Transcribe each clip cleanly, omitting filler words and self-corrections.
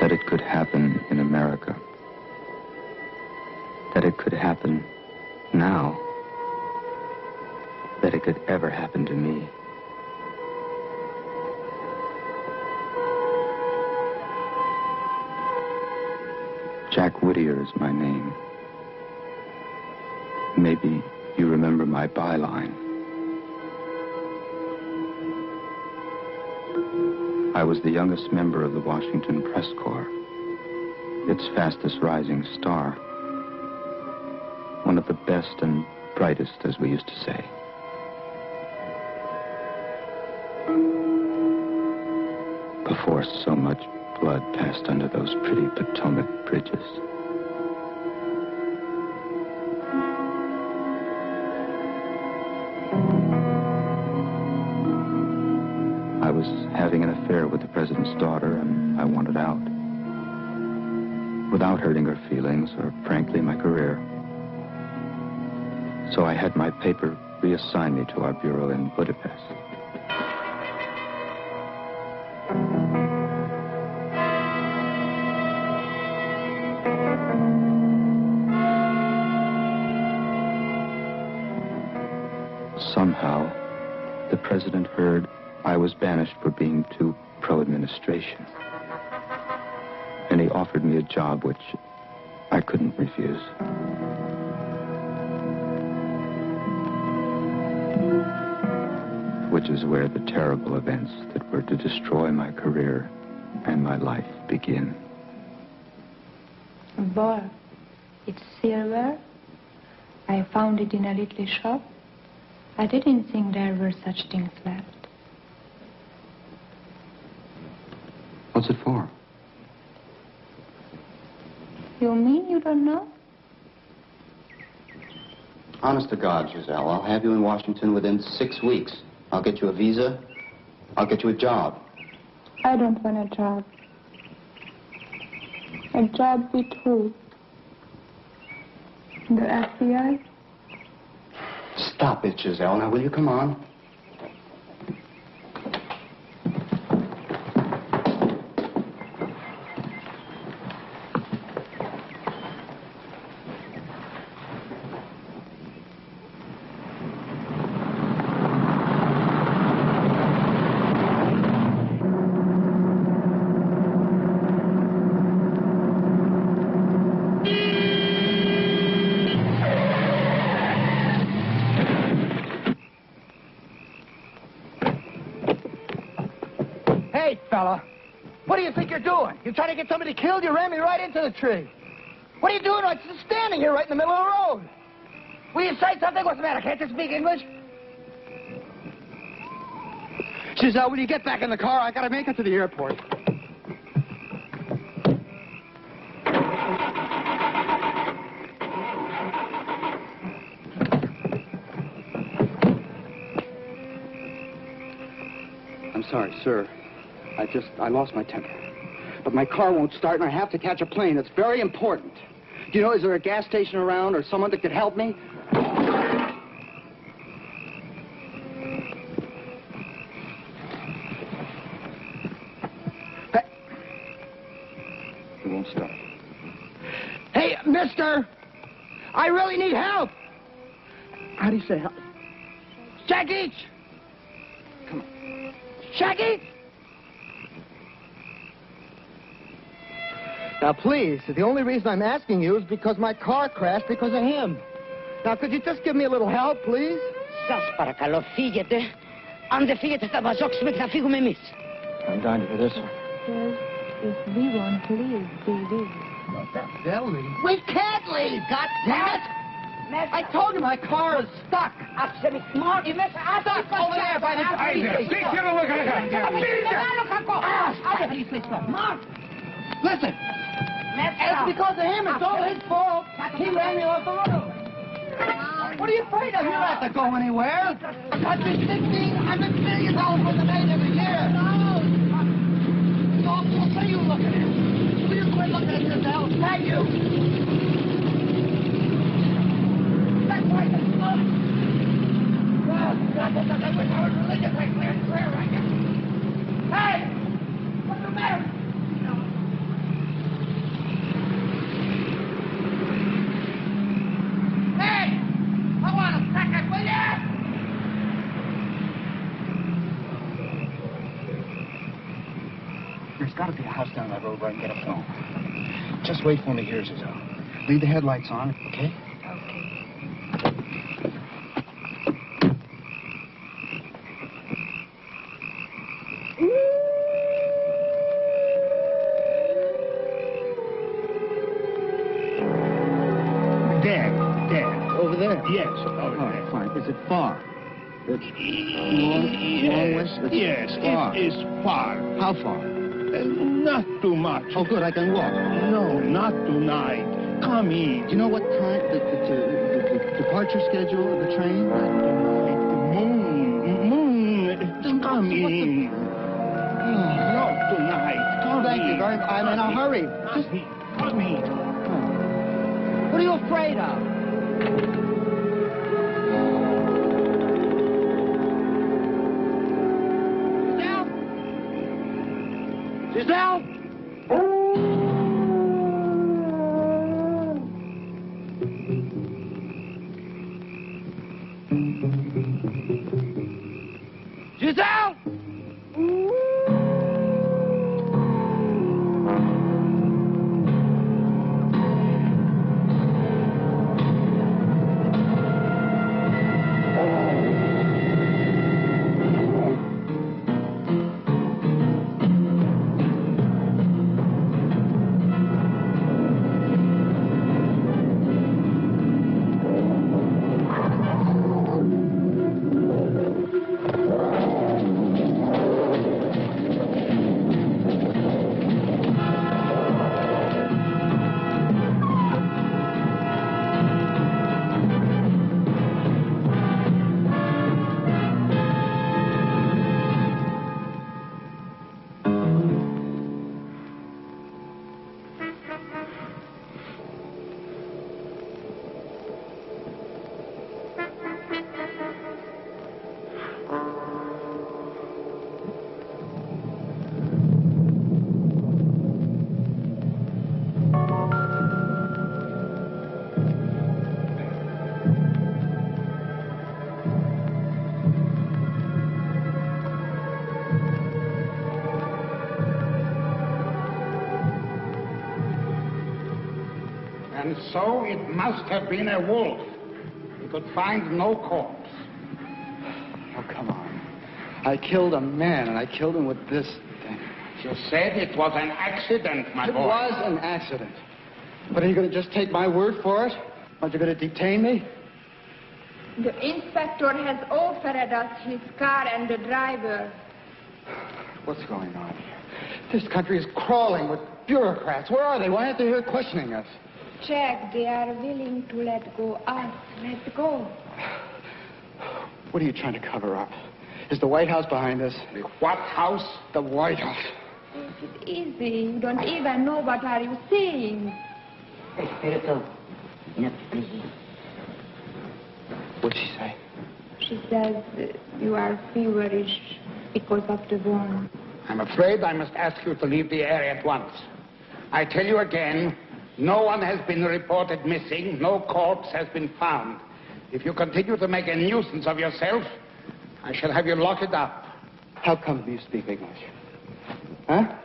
that it could happen in America. That it could happen now. That it could ever happen to me. Jack Whittier is my name. Maybe you remember my byline. I was the youngest member of the Washington Press Corps, its fastest rising star. One of the best and brightest, as we used to say. Before so much blood passed under those pretty Potomac bridges. I was having an affair with the president's daughter, and I wanted out. Without hurting her feelings, or frankly, my career. So I had my paper reassign me to our bureau in Budapest. Somehow, the president heard I was banished for being too pro-administration. And he offered me a job which I couldn't refuse. Which is where the terrible events that were to destroy my career and my life begin. Boy, it's silver. I found it in a little shop. I didn't think there were such things left. What's it for? You mean you don't know? Honest to God, Giselle, I'll have you in Washington within 6 weeks. I'll get you a visa. I'll get you a job. I don't want a job. A job with who? The FBI? Stop it, Giselle. Now, will you come on? You're trying to get somebody killed? You ran me right into the tree. What are you doing? I'm just standing here right in the middle of the road. Will you say something? What's the matter? Can't you speak English? Giselle, when you get back in the car, I gotta make it to the airport. I'm sorry, sir. I lost my temper. But my car won't start, and I have to catch a plane. It's very important. Do you know, is there a gas station around or someone that could help me? Hey. It won't start. Hey, mister! I really need help! How do you say help? Shaggy! Come on. Shaggy! Now, please, the only reason I'm asking you is because my car crashed because of him. Now, could you just give me a little help, please? Σας παρακαλώ, φύγετε. Αν δεν φύγετε, θα μας διώξουμε και θα φύγουμε εμείς. I'm dying for this one. If we want to leave, we leave. They'll leave. We can't leave, goddammit! I told you my car is stuck. I'm smart. Stuck over there by the... Listen. It's because of him. It's all his fault. He ran me off the road. What are you afraid of? You don't have to go anywhere. I got you $1,600 million worth of aid every year. What are you looking at? Will you quit looking at yourself? Thank you. That's right. That's religious. Hey! What's the matter? got to be a house down that road where I can get a phone. Just wait for me here, Giselle. Leave the headlights on, okay? There. Over there? Yes, over there. All right, fine. Is it far? It's long west? Yes, far. it is far. How far? Not too much. Oh, good, I can walk. No, not tonight. Come in. Do you know what time, the departure schedule of the train? Moon. Come in. Not tonight. Come Thank you very much. I'm in a hurry. Come in. What are you afraid of? Giselle! Giselle! And so it must have been a wolf. We could find no corpse. Oh, come on. I killed a man, and I killed him with this thing. You said it was an accident, my boy. It was an accident. But are you going to just take my word for it? Aren't you going to detain me? The inspector has offered us his car and the driver. What's going on here? This country is crawling with bureaucrats. Where are they? Why aren't they here questioning us? Jack, they are willing to let go us. Let go. What are you trying to cover up? Is the White House behind this? The what house? The White House. Take it easy. You don't even know what are you saying. Espirito, not please. What'd she say? She says you are feverish because of the wound. I'm afraid I must ask you to leave the area at once. I tell you again, no one has been reported missing. No corpse has been found. If you continue to make a nuisance of yourself, I shall have you locked up. How come you speak English? Huh?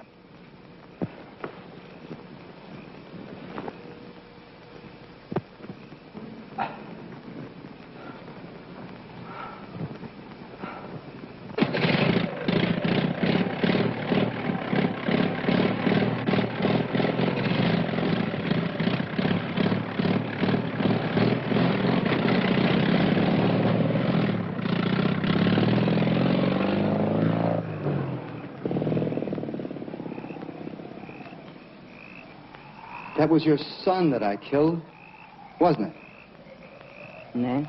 That was your son that I killed, wasn't it? Ne,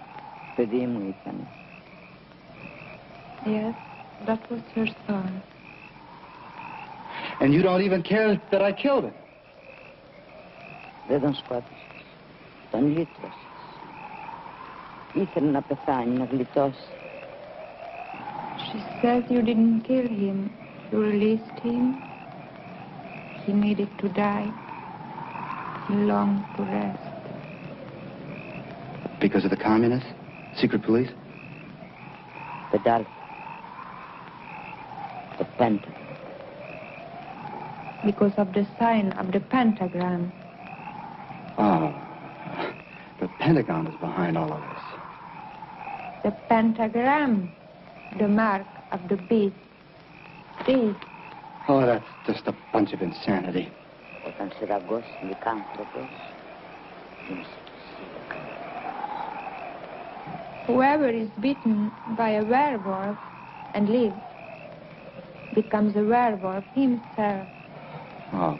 παιδί μου ήταν. Yes, that was her son. And you don't even care that I killed him. Δεν τον σκότωσες. Τον λύτρωσες. Ήθελε να πεθάνει, να γλιτώσει. She says you didn't kill him. You released him. He needed to die. He longed to rest. Because of the communists? Secret police? The Dolphin. The Panther. because of the sign of the pentagram. Oh, the Pentagon is behind all of this. The pentagram, the mark of the beast. See? Oh, that's just a bunch of insanity. Whoever is bitten by a werewolf and lives becomes a werewolf himself. Oh,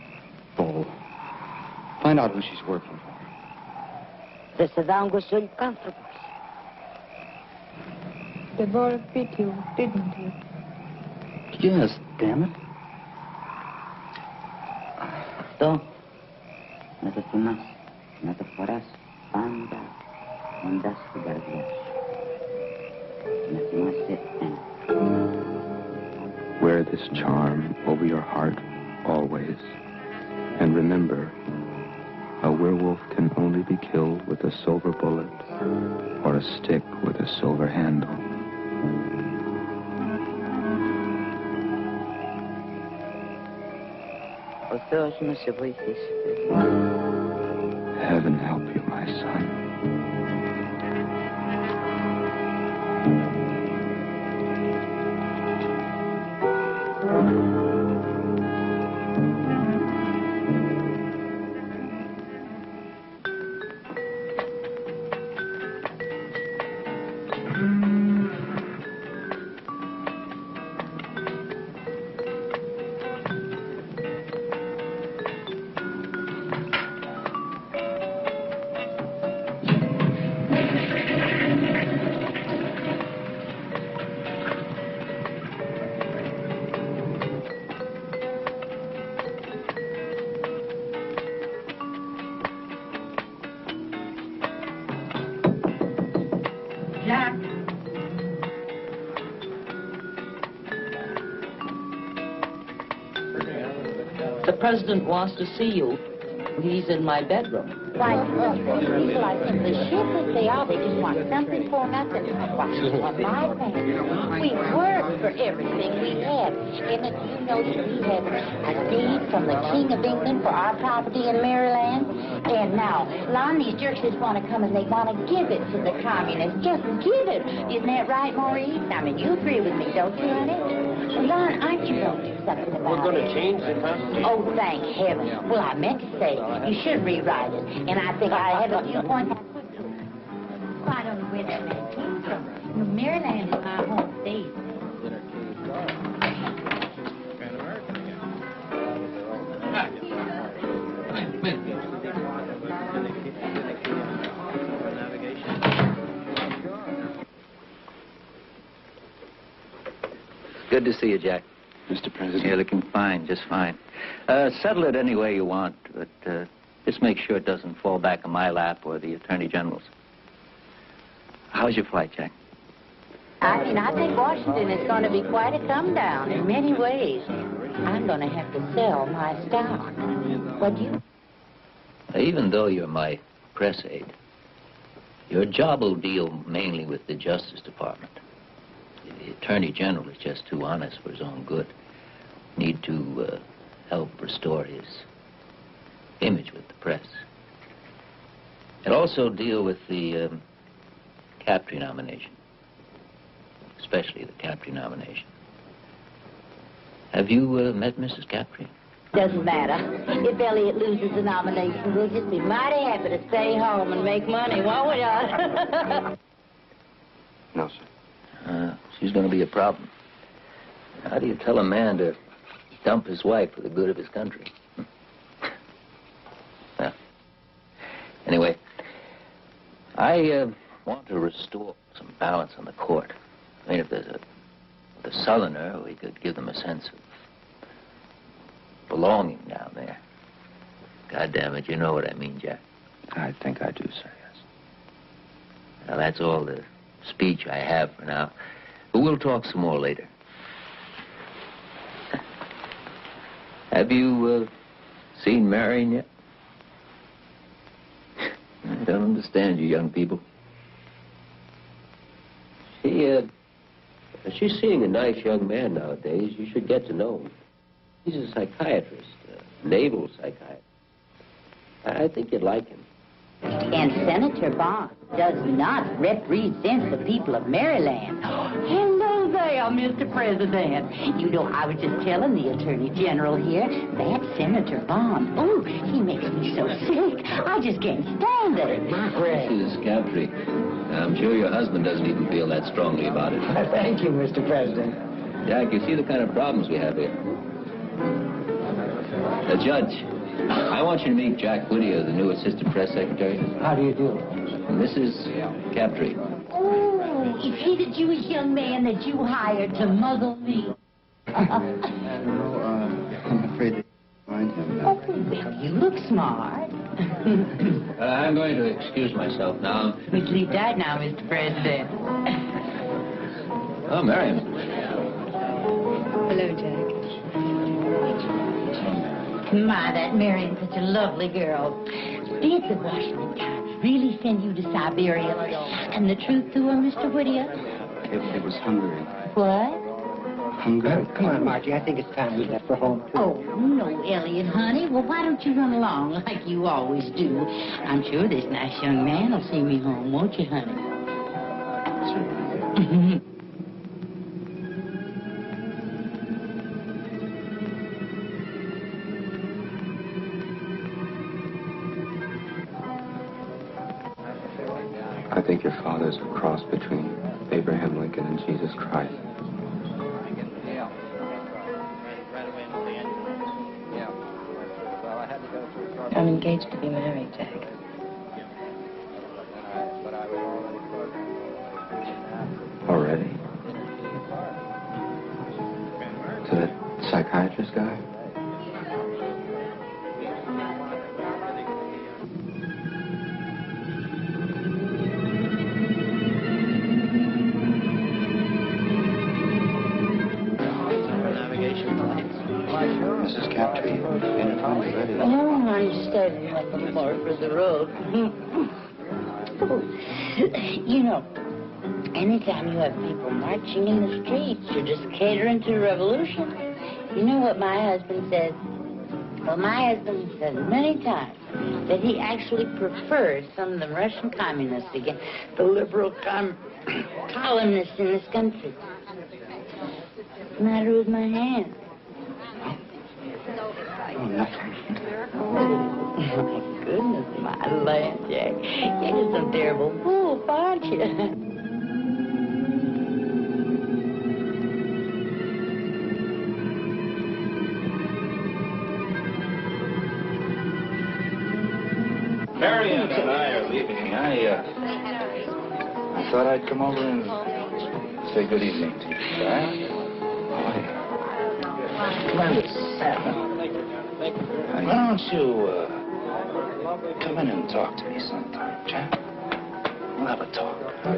bull. Find out who she's working for. The wolf bit you, didn't he? Yes, damn it. Что? Это ты нас, это пораз, панда, он даст тебя разъешь. Wear this charm over your heart always. And remember, a werewolf can only be killed with a silver bullet or a stick with a silver handle. Heaven help you, my son. Jack. The president wants to see you. He's in my bedroom. Why, people are simply shiftless. They are. They just want something for nothing. Why, my family, we worked for everything we had. And you know that we had a deed from the King of England for our property in Maryland. And now, Lon, these jerks just want to come and they want to give it to the communists. Just give it. Isn't that right, Maurice? I mean, you agree with me, don't you, honey? Lon, aren't you going to do something about it? We're going to change the Constitution. Oh, thank heaven. Well, I meant to say, you should rewrite it. And I think I have a few points I could do. Well, I don't know where that man came from. Maryland is my home state. Good to see you, Jack. Mr. President. You're looking fine, just fine. Settle it any way you want, but just make sure it doesn't fall back on my lap or the Attorney General's. How's your flight, Jack? I think Washington is going to be quite a come down in many ways. I'm going to have to sell my stock. What do you... Even though you're my press aide, your job will deal mainly with the Justice Department. The Attorney General is just too honest for his own good. Need to help restore his image with the press. And also deal with the Captree nomination. Especially the Captree nomination. Have you met Mrs. Captree? Doesn't matter. If Elliot loses the nomination, we'll just be mighty happy to stay home and make money, won't we, Don? No, sir. She's going to be a problem. How do you tell a man to dump his wife for the good of his country? Well, anyway, I want to restore some balance on the court. I mean, if there's a Southerner, we could give them a sense of belonging down there. God damn it, you know what I mean, Jack. I think I do, sir, yes. Now, that's all the speech I have for now. But we'll talk some more later. Have you seen Marion yet? I don't understand you young people. She's seeing a nice young man nowadays. You should get to know him. He's a psychiatrist. naval psychiatrist. I think you'd like him. And Senator Bond does not represent the people of Maryland. Hello there, Mr. President. You know, I was just telling the Attorney General here, that Senator Bond, oh, he makes me so sick. I just can't stand it. Mrs. Captree, I'm sure your husband doesn't even feel that strongly about it. Thank you, Mr. President. Jack, you see the kind of problems we have here. Judge, I want you to meet Jack Whittier, the new Assistant Press Secretary. How do you do? Mrs. Captree. Oh, is he the Jewish young man that you hired to muzzle me? I'm afraid they find him. Oh, well, you look smart. I'm going to excuse myself now. We sleep tight now, Mr. President. Oh, Miriam. Hello, Jack. My, that Marion's such a lovely girl. Did the Washington Times really send you to Siberia and the truth to her, Mr. Whittier? It was Hungary. What? Hungary? Come on, Margie. I think it's time we left for home, too. Oh, no, Elliot, honey. Well, why don't you run along like you always do? I'm sure this nice young man will see me home, won't you, honey? Certainly. I think your father's a cross between Abraham Lincoln and Jesus Christ. I'm engaged to be married, Jack. Already? To that psychiatrist guy? Mrs. Captree, interview's ready. Oh, I'm studying on the mark of the road. You know, anytime you have people marching in the streets, you're just catering to a revolution. You know what my husband says? Well, my husband says many times that he actually prefers some of the Russian communists against the liberal colonists in this country. What's the matter with my hand? Oh, nothing. Oh, my goodness, my land, Jack. You're just some terrible fool, aren't you? Marion and I are leaving. I thought I'd come over and say good evening to you, right? Come on, why don't you come in and talk to me sometime, Jack? We'll have a talk. All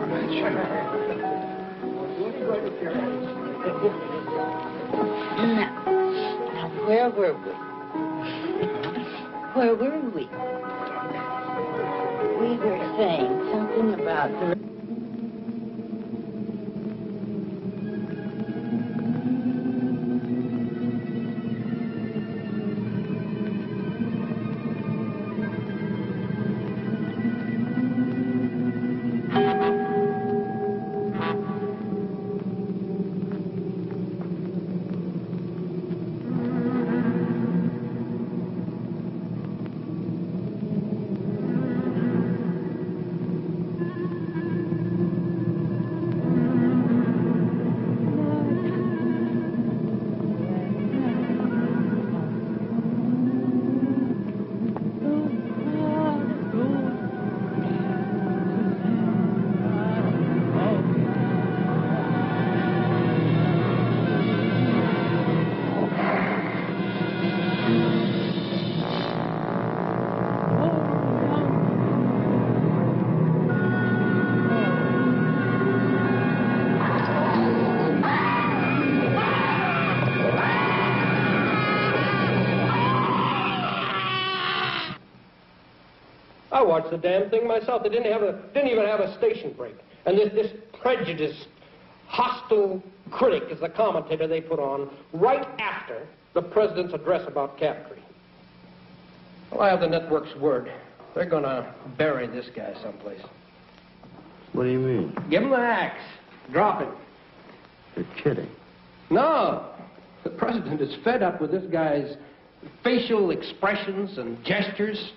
right, sure. Now, where were we? Where were we? We were saying something about the... I watched the damn thing myself. They didn't even have a station break. And this prejudiced, hostile critic is the commentator they put on right after the president's address about Captree. Well, I have the network's word. They're gonna bury this guy someplace. What do you mean? Give him the axe. Drop it. You're kidding. No. The president is fed up with this guy's facial expressions and gestures.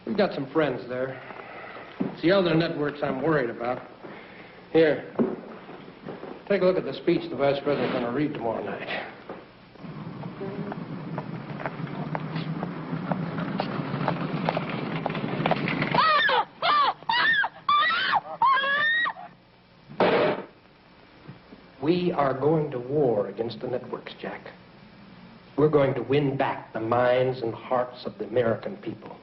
We've got some friends there. It's the other networks I'm worried about. Here. Take a look at the speech the vice president's going to read tomorrow night. We are going to war against the networks, Jack. We're going to win back the minds and hearts of the American people.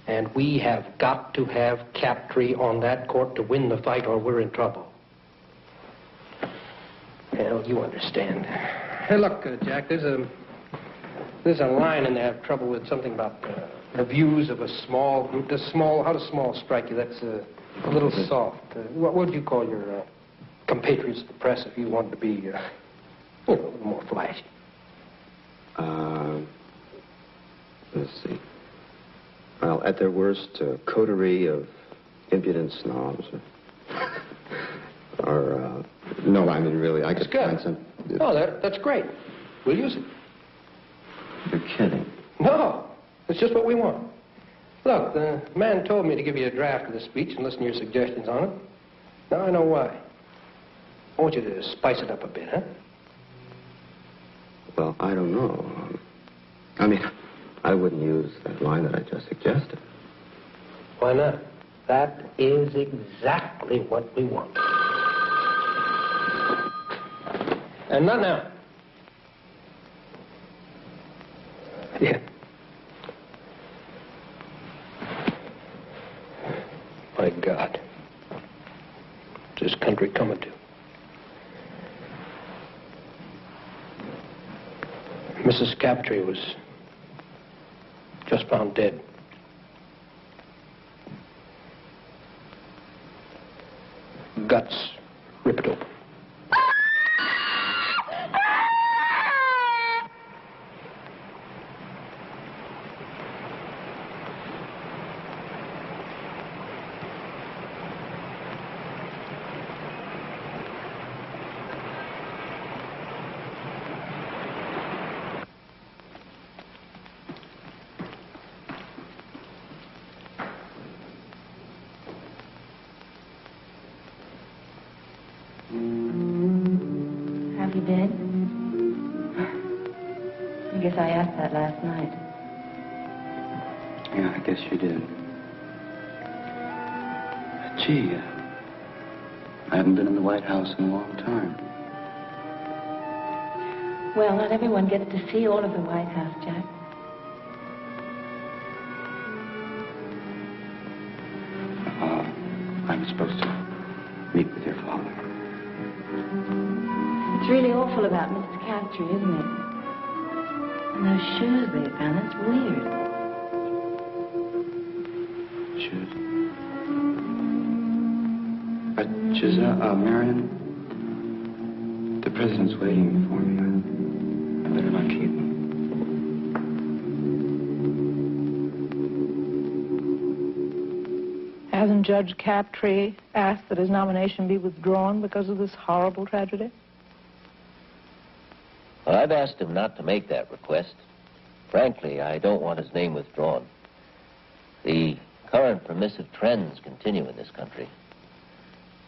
And we have got to have Captree on that court to win the fight, or we're in trouble. Hell, you understand. Hey, look, Jack, there's a line in there I have trouble with, something about the views of a small group. How does small strike you? That's a little soft. What would you call your compatriots of the press if you wanted to be, a little more flashy? Let's see. Well, at their worst, coterie of impudent snobs. Or, no, I mean, really, I could find some... Oh, that's great. We'll use it. You're kidding. No, it's just what we want. Look, the man told me to give you a draft of the speech and listen to your suggestions on it. Now I know why. I want you to spice it up a bit, huh? Well, I don't know. I mean, I wouldn't use that line that I just suggested. Why not? That is exactly what we want. And not now. Yeah. My God. What's this country coming to? Mrs. Captree was just found dead. Guts ripped open. He dead? I guess I asked that last night. Yeah, I guess you did. Gee, I haven't been in the White House in a long time. Well, not everyone gets to see all of the White House, Jack. I'm supposed to meet with your father. It's really awful about Mrs. Captree, isn't it? And those shoes they found, that's weird. Shoes? Giselle, Marion, the president's waiting for me. I better not keep him. Hasn't Judge Captree asked that his nomination be withdrawn because of this horrible tragedy? Well, I've asked him not to make that request. Frankly, I don't want his name withdrawn. The current permissive trends continue in this country.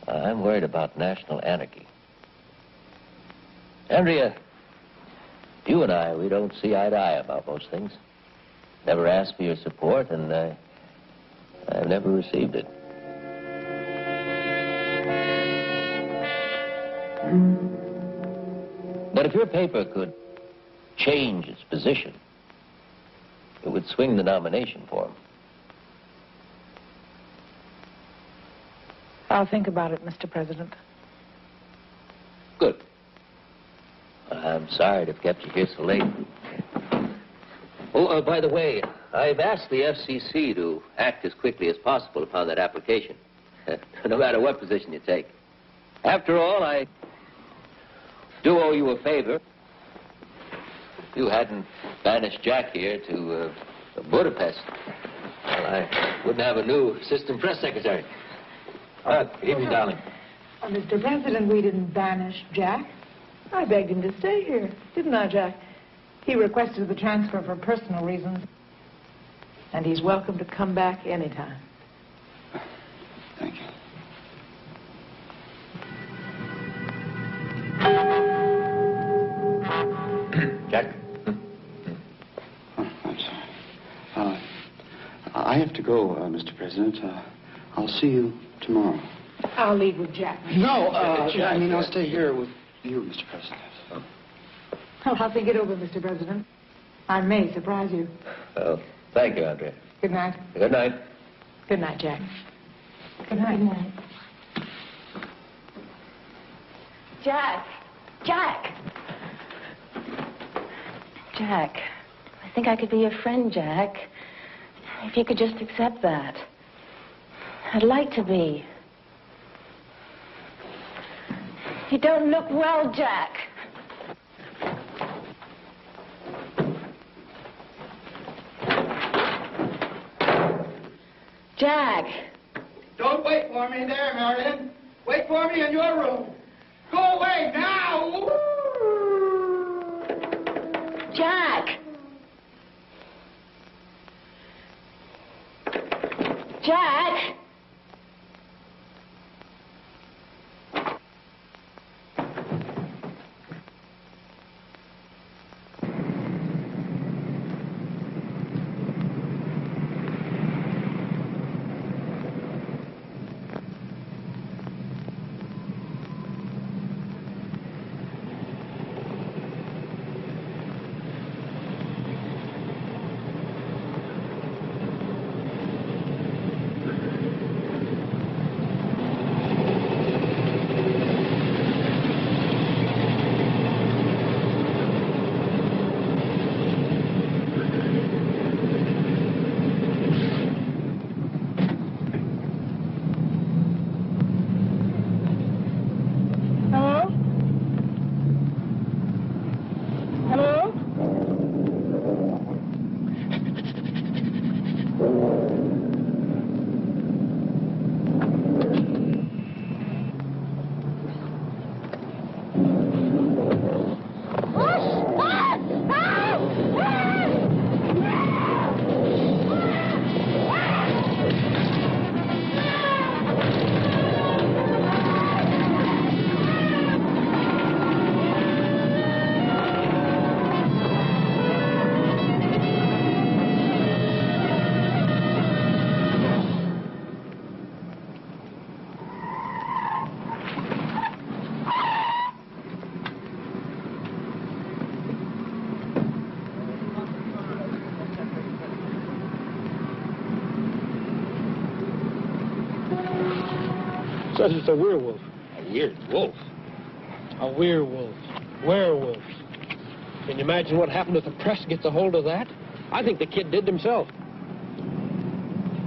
I'm worried about national anarchy. Andrea, you and I, we don't see eye to eye about most things. Never asked for your support, and I've never received it. But if your paper could change its position, it would swing the nomination for him. I'll think about it, Mr. President. Good. I'm sorry to have kept you here so late. Oh, by the way, I've asked the FCC to act as quickly as possible upon that application, no matter what position you take. After all, I do owe you a favor. you hadn't banished Jack here to Budapest, well, I wouldn't have a new assistant press secretary. Good evening, darling. Mr. President, we didn't banish Jack. I begged him to stay here, didn't I, Jack? He requested the transfer for personal reasons. And he's welcome to come back anytime. Thank you. Jack? Oh, I'm sorry. I have to go, Mr. President. I'll see you tomorrow. I'll leave with Jack. No, I mean, I'll stay here with you, Mr. President. Oh, I'll think it over, Mr. President. I may surprise you. Well, thank you, Andrea. Good night. Good night. Good night, Jack. Good night. Good night. Jack! Jack! Jack, I think I could be your friend, Jack. If you could just accept that. I'd like to be. You don't look well, Jack. Jack! Don't wait for me there, Marion. Wait for me in your room. Go away now! Jack! Jack! Says it's a werewolf. A weird wolf. A werewolf. Werewolf. Can you imagine what happened if the press gets a hold of that? I think the kid did himself.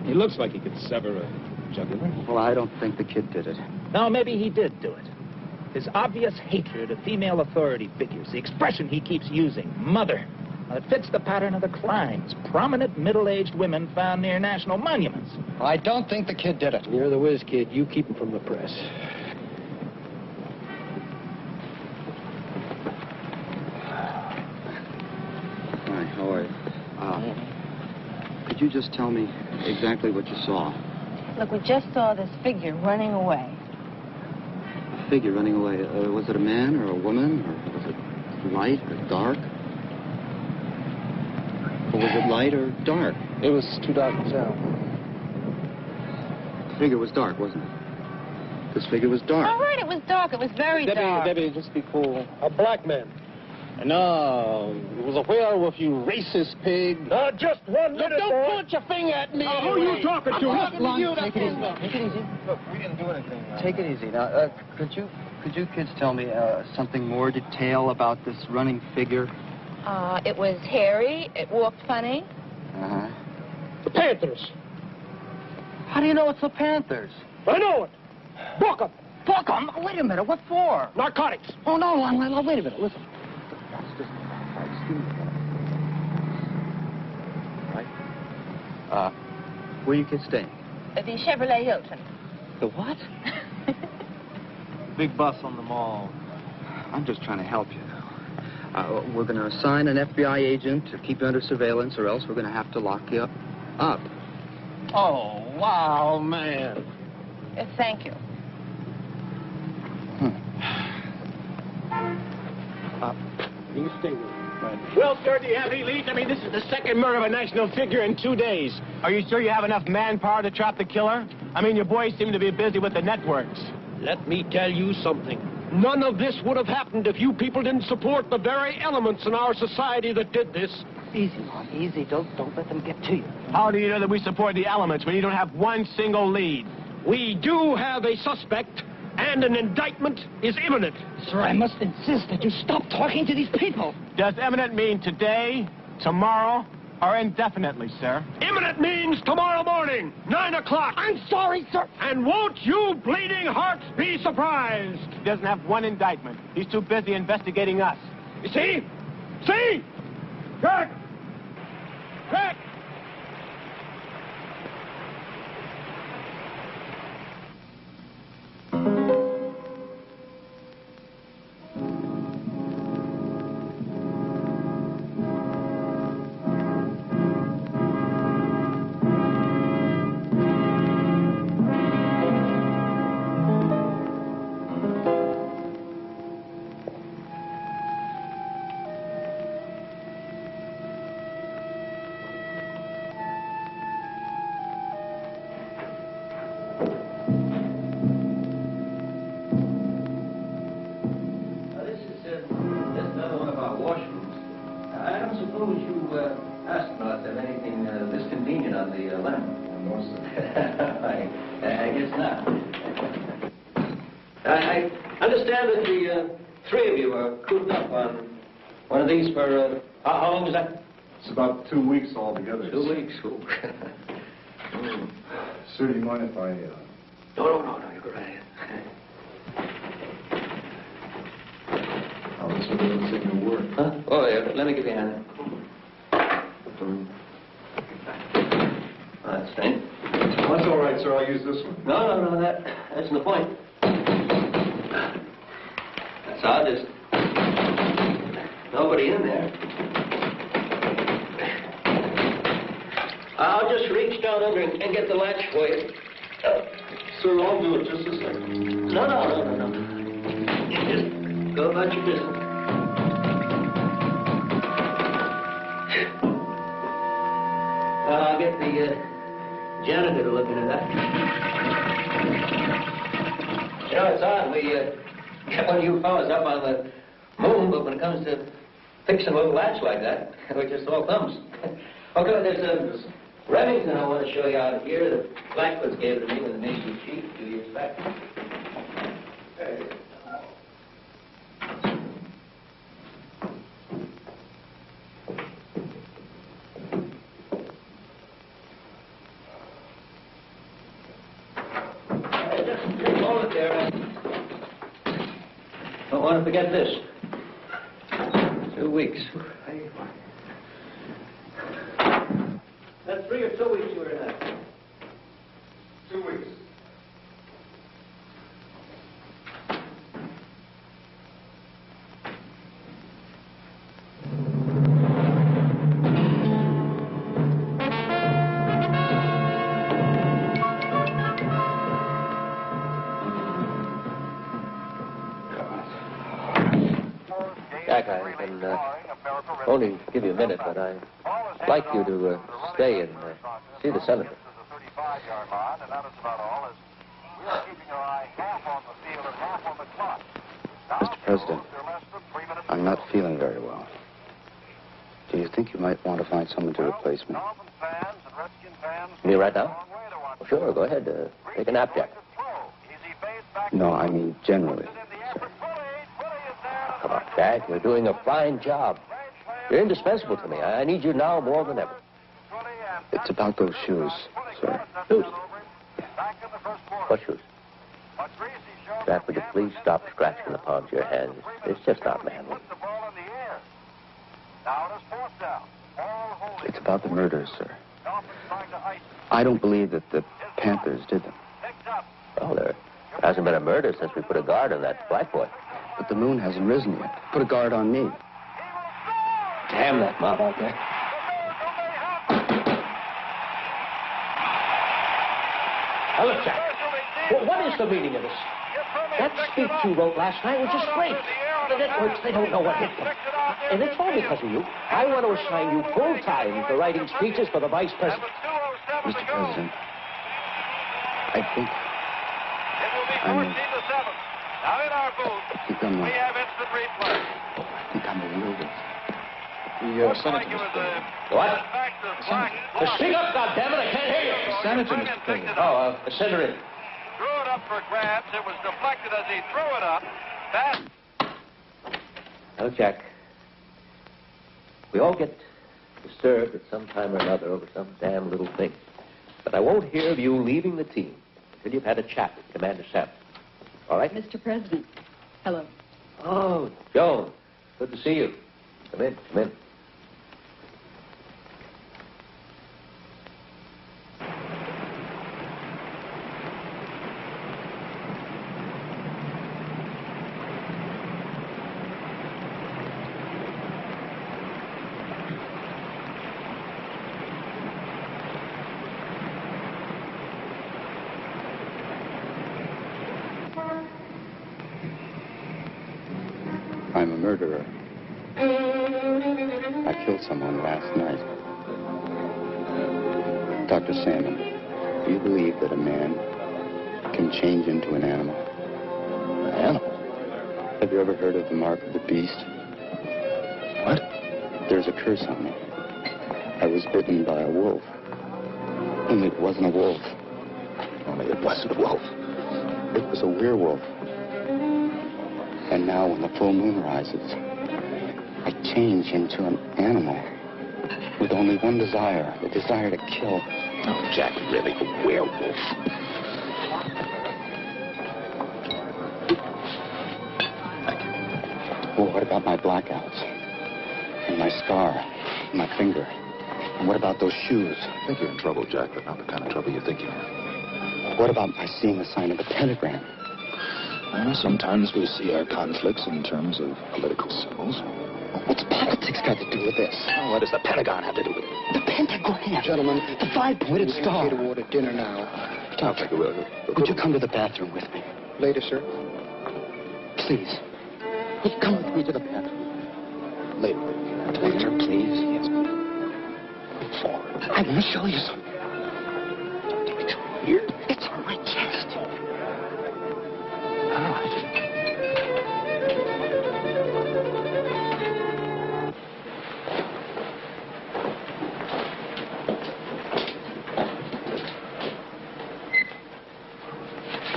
He looks like he could sever a jugular. Well, I don't think the kid did it. No, maybe he did do it. His obvious hatred of female authority figures, the expression he keeps using, mother. Well, it fits the pattern of the crimes. Prominent middle-aged women found near national monuments. I don't think the kid did it. You're the whiz kid. You keep him from the press. Hi, how are you? Could you just tell me exactly what you saw? Look, we just saw this figure running away. A figure running away. Was it a man or a woman? Or was it light or dark? Or was it light or dark? It was too dark to tell. The figure was dark, wasn't it? This figure was dark. All right, it was dark. It was very dark. Debbie, just be cool. A black man. No, it was a werewolf, you racist pig. Just 1 minute, Don't point your finger at me. Who are you talking to? Take it easy. Take it easy. Look, we didn't do anything. Take it easy. Now, could you kids tell me something more detail about this running figure? It was hairy. It walked funny. Uh-huh. The Panthers. How do you know it's the Panthers? I know it. Book 'em. Book 'em? Wait a minute. What for? Narcotics. Oh, no, wait a minute. Listen. Excuse me. Where you kids staying? The Chevrolet Hilton. The what? Big bus on the mall. I'm just trying to help you. We're going to assign an FBI agent to keep you under surveillance, or else we're going to have to lock you up. Oh, wow, man. Thank you. You can stay with me. Well, sir, do you have any leads? I mean, this is the second murder of a national figure in 2 days. Are you sure you have enough manpower to trap the killer? I mean, your boys seem to be busy with the networks. Let me tell you something. None of this would have happened if you people didn't support the very elements in our society that did this. Easy, Mom, easy. Don't let them get to you. How do you know that we support the elements when you don't have one single lead? We do have a suspect, and an indictment is imminent. Sir, I must insist that you stop talking to these people. Does imminent mean today, tomorrow, or indefinitely, sir? Imminent means tomorrow morning, 9 o'clock. I'm sorry, sir. And won't you bleeding hearts be surprised? He doesn't have one indictment. He's too busy investigating us. You see? See? Jack! Jack! I understand that the three of you are cooped up on one of these for, how long was that? It's about 2 weeks altogether. 2 weeks. Ooh. Sir, do you mind if I... No, you go right ahead. Oh, this one doesn't seem to work. Huh? Oh, yeah, let me give you a hand. That's strange. Well, that's all right, sir. I'll use this one. No, that's the point. That's odd. There's nobody in there. I'll just reach down under and get the latch for you. Sir, I'll do it. Just a second. No. You just go about your business. I'll get the janitor to look into that. You know, it's odd. We get one of you fellas up on the moon, but when it comes to fixing a little latch like that, it just all comes. Okay, there's Remington I want to show you out here. The Blackfoots gave it to me when the Navy chief a few years back. Just hold it there. Don't want to forget this. 2 weeks. That's 3 or 2 weeks you were in that. 2 weeks. Jack, I can only give you a minute, but I'd like you to stay and see the senator. Mr. President, I'm not feeling very well. Do you think you might want to find someone to replace me? You mean right now? Well, sure, go ahead. Take a nap, Jack. No, I mean generally. Come on, Jack. You're doing a fine job. You're indispensable to me. I need you now more than ever. It's about those shoes, sir. Shoes? What shoes? Jack, would you please stop scratching the palms of your hands? It's just not manly. It's about the murders, sir. I don't believe that the Panthers did them. Well, there hasn't been a murder since we put a guard on that black boy. But the moon hasn't risen yet. Put a guard on me. Damn that mob out there. Now, look, Jack. What is the meaning of this? That speech you wrote last night was just great. The networks, they don't know what hit them. And it's all because of you. I want to assign you full time for writing speeches for the vice president. Mr. President, I think I'm a werewolf. The senator, Mr. President. What? Speak up, goddammit, I can't hear you. The senator, Mr. President. Oh, send her in. Threw it up for grabs. It was deflected as he threw it up. Now, Jack, we all get disturbed at some time or another over some damn little thing. But I won't hear of you leaving the team until you've had a chat with Commander Sam. All right? Mr. President. Hello. Oh, Joan. Good to see you. Come in, come in. I'm a murderer. I killed someone last night. Dr. Salmon, do you believe that a man can change into an animal? An animal? Have you ever heard of the mark of the beast? What? There's a curse on me. I was bitten by a wolf. Only it wasn't a wolf. Only it wasn't a wolf. It was a werewolf. And now when the full moon rises, I change into an animal with only one desire, the desire to kill. Oh, Jack, really, a werewolf. Well, what about my blackouts? And my scar? And my finger? And what about those shoes? I think you're in trouble, Jack, but not the kind of trouble you think you're in. What about my seeing the sign of the pentagram? Well, sometimes we see our conflicts in terms of political symbols. What's politics got to do with this? Oh, what does the Pentagon have to do with it? The pentagram. Gentlemen, the five-pointed star. To order dinner now. I'll take a will. Would you come to the bathroom with me? Later, sir. Please. Would you come with me to the bathroom? Later. Later, please. Yes. Forward. I want to show you something. It's here. It's on my chest. All right.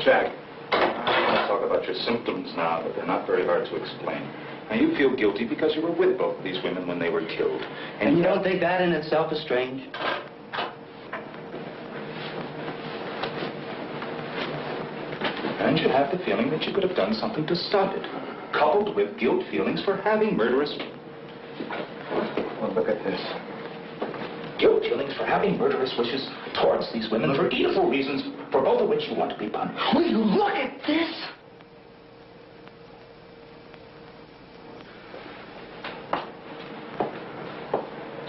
Jack, I want to talk about your symptoms now, but they're not very hard to explain. Now, you feel guilty because you were with both these women when they were killed. And you don't think that in itself is strange? And you have the feeling that you could have done something to stop it, coupled with guilt feelings for having murderous... Well, look at this. Guilt feelings for having murderous wishes towards these women for evil reasons, for both of which you want to be punished. Will you look at this?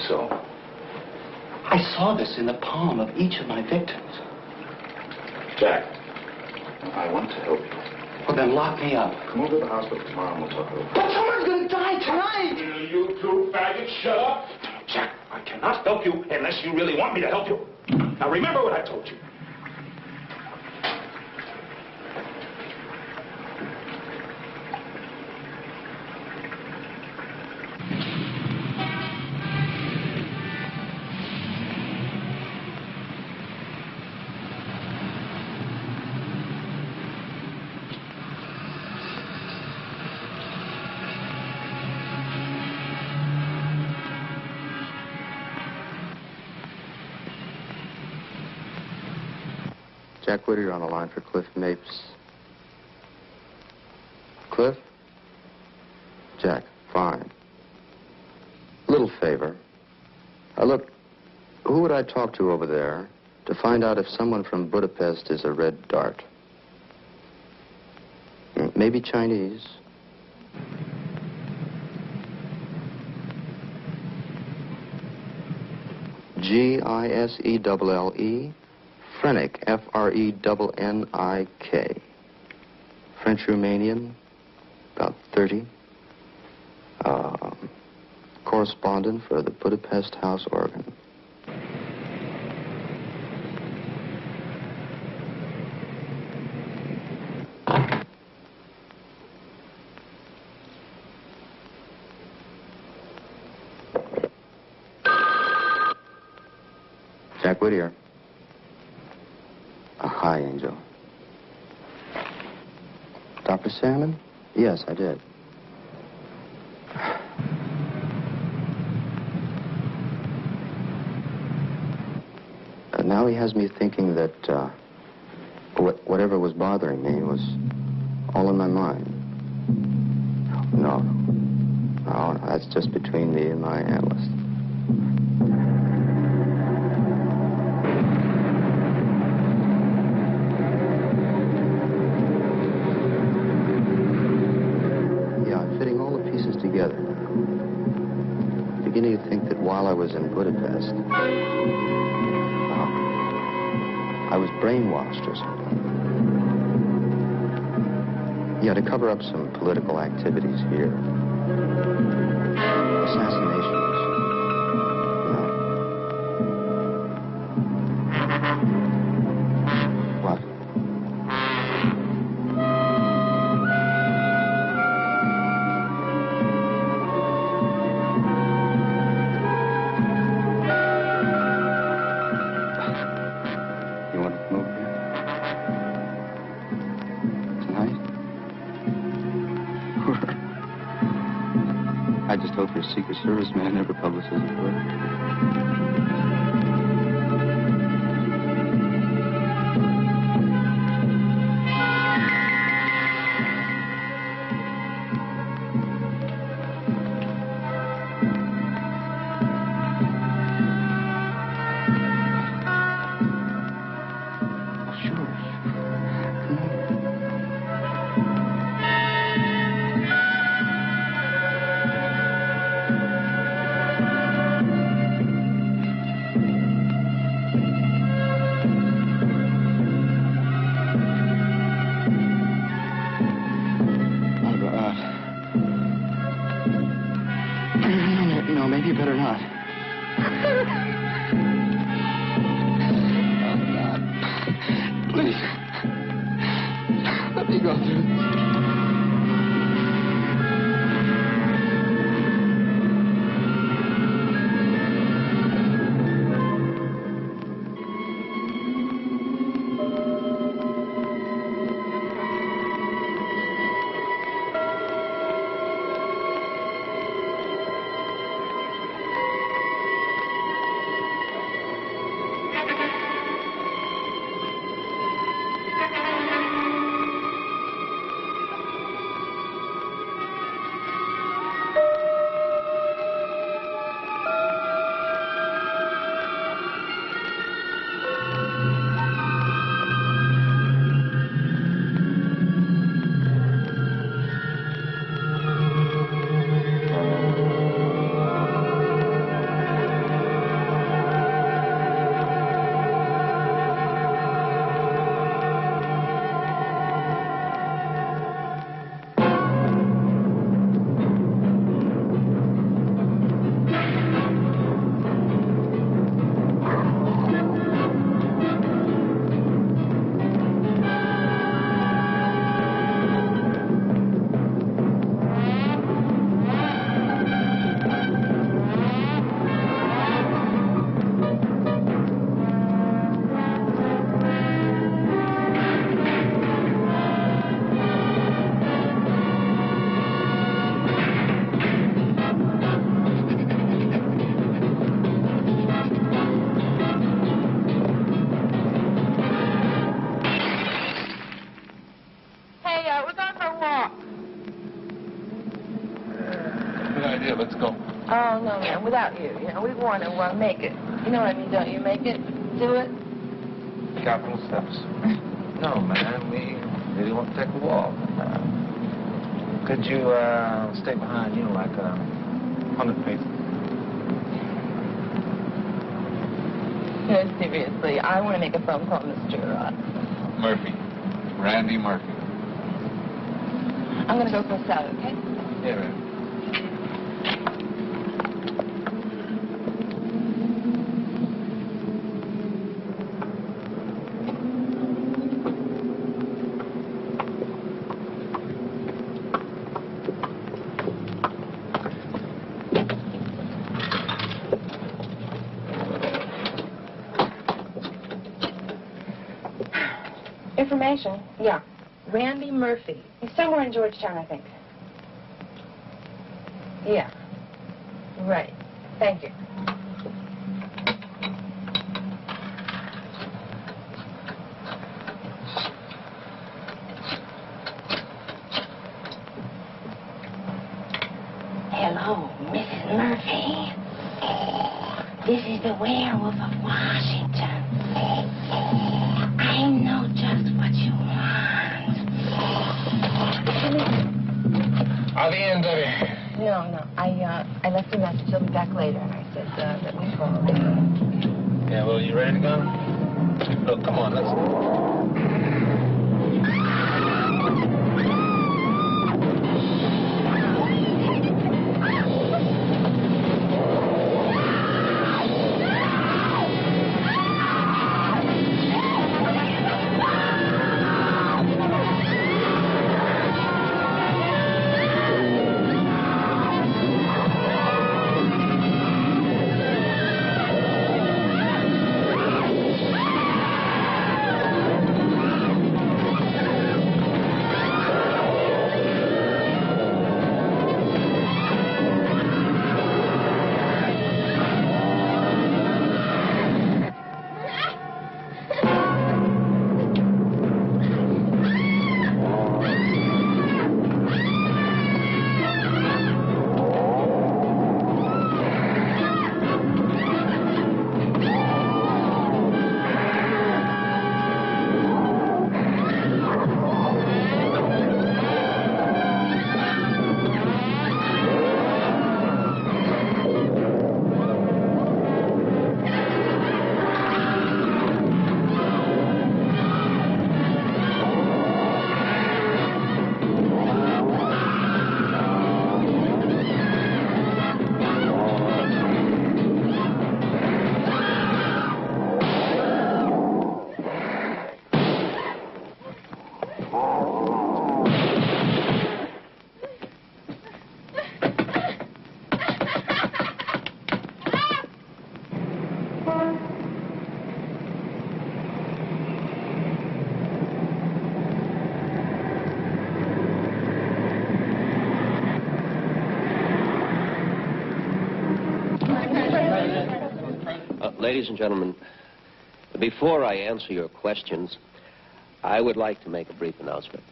So? I saw this in the palm of each of my victims. Jack, I want to help you. Well, then lock me up. Come over to the hospital tomorrow and we'll talk over it. But someone's going to die tonight! Will you two faggots shut up? Jack, I cannot help you unless you really want me to help you. Now remember what I told you. Jack Whittier on the line for Cliff Mapes. Cliff? Jack, fine. Little favor. Look, who would I talk to over there to find out if someone from Budapest is a red dart. Maybe Chinese. G-I-S-E-L-L-E. Frenick, F-R-E-N-N-I-K. French-Romanian, about 30. Correspondent for the Budapest House Organ. Jack Whittier. Hi, Angel. Dr. Salmon? Yes, I did. Now he has me thinking that whatever was bothering me was all in my mind. No, that's just between me and my analyst. Together. Beginning to think that while I was in Budapest, I was brainwashed or something. Yeah, to cover up some political activities here. Assassinations. What? I just hope your Secret Service man never publishes a book. No, maybe you better not. Oh, God. Please. Let me go through this. Let's go. Oh, no, man, without you. You know, we want to make it. You know what I mean, don't you? Make it. Do it. Capitol steps. No, man, we really want to take a walk. Could you stay behind, you know, like 100 paces? No, seriously, I want to make a phone call, Mr. Murphy. Randy Murphy. I'm going to go for a salad, okay? Yeah, Randy. Information? Yeah. Randy Murphy. He's somewhere in Georgetown, I think. Yeah. Right. Thank you. Hello, Mrs. Murphy. This is the Werewolf of Washington. I know just what you want. Are the end of it? No. I left a message. He'll be back later, and I said that we call. Yeah, well, you ready to go? Look, come on, let's... Ladies and gentlemen, before I answer your questions, I would like to make a brief announcement.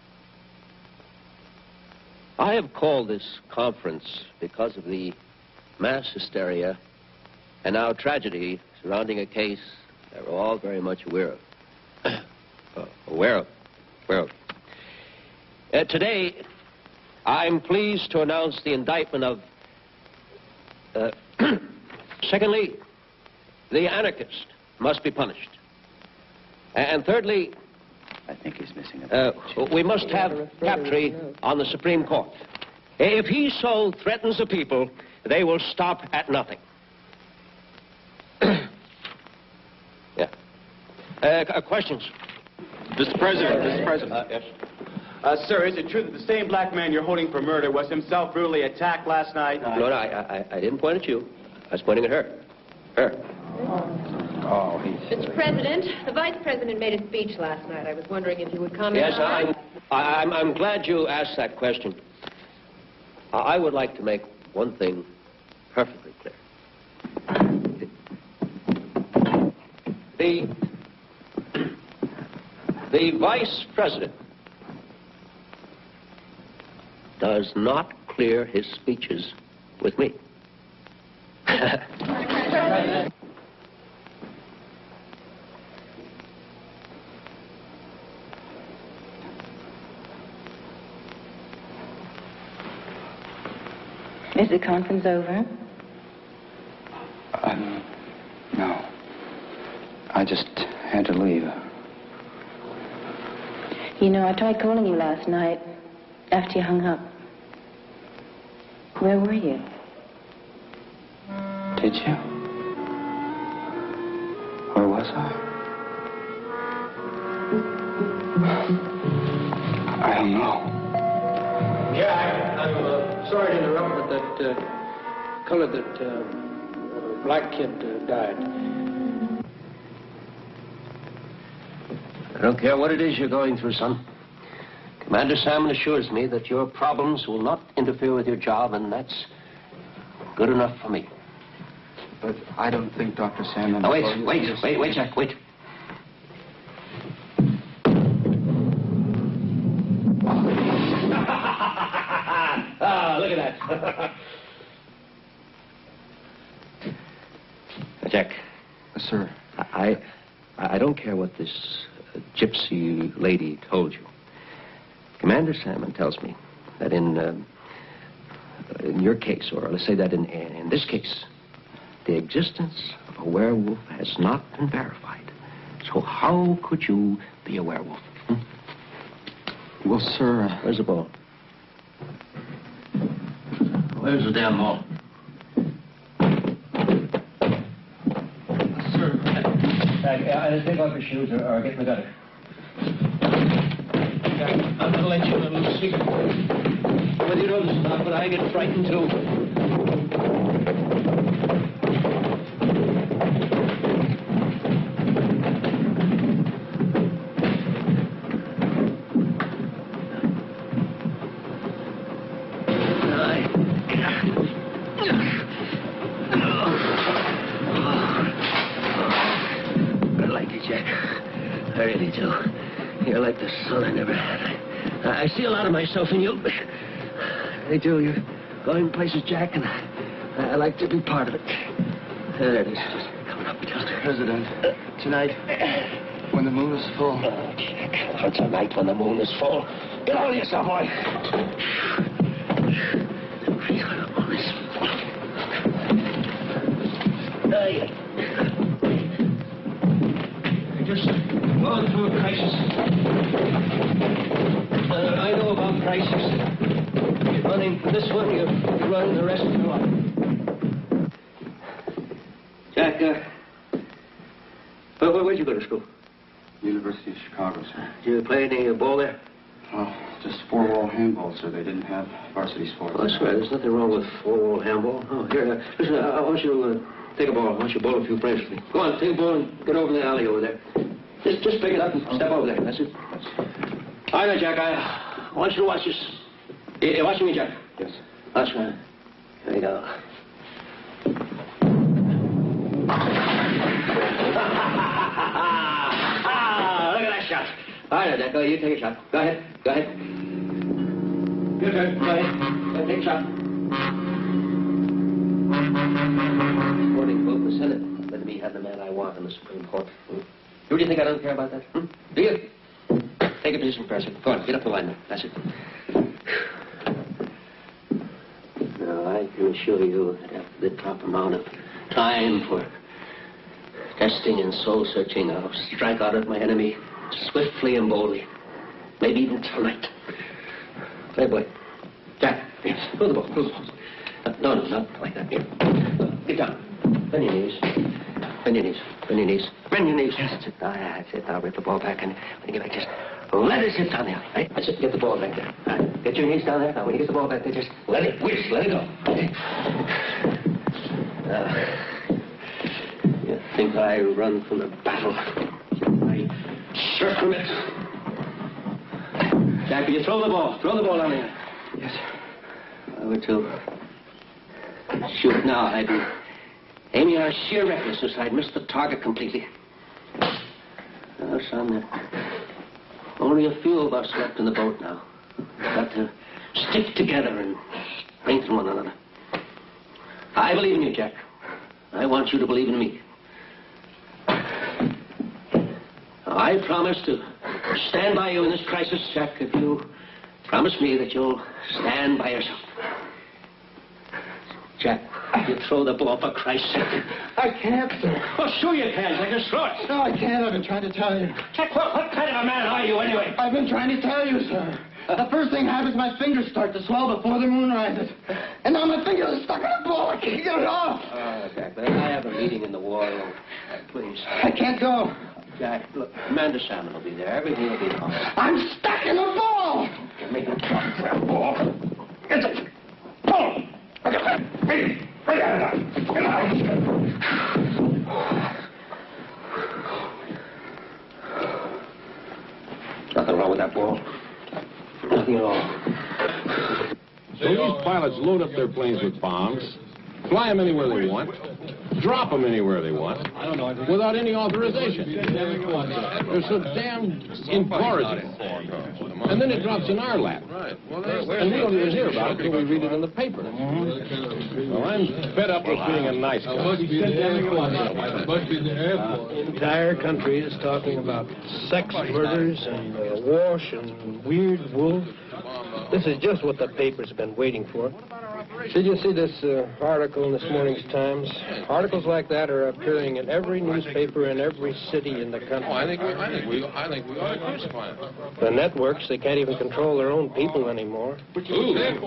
I have called this conference because of the mass hysteria and now tragedy surrounding a case that we're all very much aware of. Today, I'm pleased to announce the indictment of, secondly, the anarchist must be punished. And thirdly, I think he's missing a we must have Crabtree on the Supreme Court. If he so threatens the people, they will stop at nothing. Yeah. Questions? Mr. President. Yes. Sir, is it true that the same black man you're holding for murder was himself brutally attacked last night? No, I didn't point at you. I was pointing at her. Her. Oh, Mr. President, the Vice President made a speech last night. I was wondering if you would comment Yes, on it. I'm glad you asked that question. I would like to make one thing perfectly clear. The Vice President does not clear his speeches with me. Is the conference over? No. I just had to leave. You know, I tried calling you last night after you hung up. Where were you? Did you? Where was I? I don't know. Yeah, I'm sorry to interrupt, but that black kid died. I don't care what it is you're going through, son. Commander Salmon assures me that your problems will not interfere with your job, and that's good enough for me. But I don't think Dr. Salmon... Now, wait, Jack, wait. Ah, look at that. Jack. Yes, sir. I don't care what this gypsy lady told you. Commander Salmon tells me that in your case, or let's say that in this case, the existence of a werewolf has not been verified. So how could you be a werewolf? Well, sir... Where's the ball? Where's the damn ball? Sir. Take off your shoes or get in the gutter. I'm going to let you in a little secret. Whether you notice or not, but I get frightened too. I like you, Jack. I really do. You're like the son I never had. I see a lot of myself in you. I do. You're going places, Jack, and I like to be part of it. There it is. Just coming up. Mr. President, tonight, when the moon is full... Oh, Jack. What's a night when the moon is full? Get on yourself, boy. Just going through a crisis. I know about crisis. You're running for this one, you're running the rest of your life. Jack, where'd you go to school? University of Chicago, sir. Did you play any ball there? Oh, just four-wall handball, sir. They didn't have varsity sports. Oh, that's right. There's nothing wrong with four-wall handball. Oh, here, listen, I want you to take a ball. I want you to bowl a few frames for me. Go on, take a ball and get over in the alley over there. Just pick it up and step over there. That's it. All right, Jack, I want you to watch this. You're watching me, Jack? Yes. That's right. Here you go. Look at that shot. All right, Jack, you take a shot. Go ahead. Go ahead. Your turn. Go ahead. Take a shot. Supporting both the Senate, let me have the man I want in the Supreme Court. Do you think I don't care about that? Do you? Take a position, President. Go on, get up the line there. That's it. Now, I can assure you that after the proper amount of time for testing and soul-searching, I'll strike out at my enemy swiftly and boldly. Maybe even tonight. Playboy. Jack, yes. Throw the ball. Throw the ball. No, not like that. Here. Get down. Bend your knees. Bend your knees. Bend your knees. Bend your knees. Yes, that's it. That's it. Now rip the ball back, and when you get back, just let it sit down there. Right? That's it. Get the ball back there. All right. Get your knees down there. Now, when you get the ball back there, just let it whisk. Let it go. Okay. You think I run from the battle? I shirk from it. Jack, will you throw the ball? Throw the ball down there. Yes, sir. I were to shoot now, I'd be aiming on sheer recklessness. I'd miss the target completely. Now, son, only a few of us left in the boat now. We've got to stick together and strengthen one another. I believe in you, Jack. I want you to believe in me. I promise to stand by you in this crisis, Jack, if you promise me that you'll stand by yourself. Jack, you throw the ball, for Christ's sake. I can't, sir. Well, sure you can. I just throw it. No, I can't. I've been trying to tell you. Jack, what kind of a man are you, anyway? I've been trying to tell you, sir. The first thing happens, my fingers start to swell before the moon rises. And now my fingers are stuck in a ball. I can't get it off. Jack, I have a meeting in the war room. Please. I can't go. Jack, look, Amanda Salmon will be there. Everything will be fine. I'm stuck in a ball. Give me the that ball. It's a ball. Nothing wrong with that ball. Nothing at all. So these pilots load up their planes with bombs, fly them anywhere they want, drop them anywhere they want, without any authorization. They're so damn incorrigible. And then it drops in our lap. And we don't even hear about it until we read it in the paper. Well, I'm fed up with being a nice guy. The entire country is talking about sex murders and wash and weird wolf. This is just what the paper's been waiting for. Did you see this article in this morning's Times? Articles like that are appearing in every newspaper in every city in the country. Oh, I think we ought to crucify them. The networks, they can't even control their own people anymore. That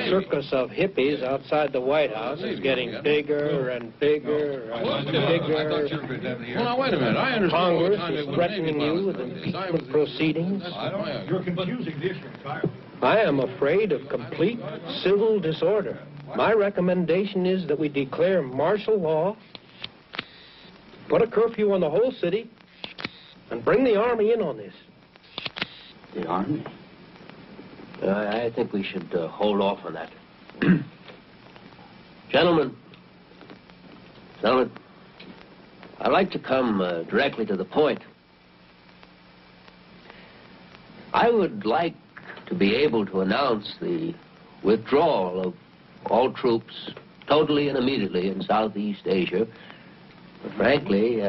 circus of hippies outside the White House is getting bigger and bigger and bigger. Well, now, wait a minute. I understand. Congress is threatening you with impeachment proceedings. You're confusing the issue entirely. I am afraid of complete civil disorder. My recommendation is that we declare martial law, put a curfew on the whole city, and bring the Army in on this. The Army? I think we should hold off on that. Gentlemen, I'd like to come directly to the point. I would like to be able to announce the withdrawal of all troops totally and immediately in Southeast Asia. But frankly,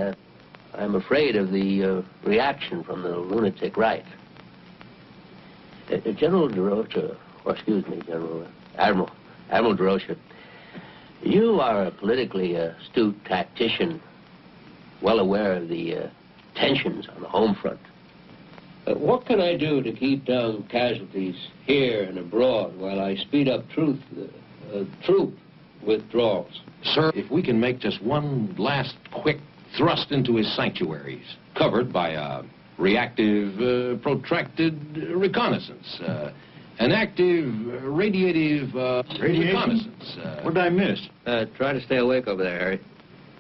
I'm afraid of the reaction from the lunatic right. General DeRocha, or excuse me, Admiral DeRocha, you are a politically astute tactician, well aware of the tensions on the home front. What can I do to keep down casualties here and abroad while I speed up troop withdrawals? Sir, if we can make just one last quick thrust into his sanctuaries, covered by a reactive, protracted reconnaissance, an active, radiative reconnaissance. What did I miss? Try to stay awake over there, Harry.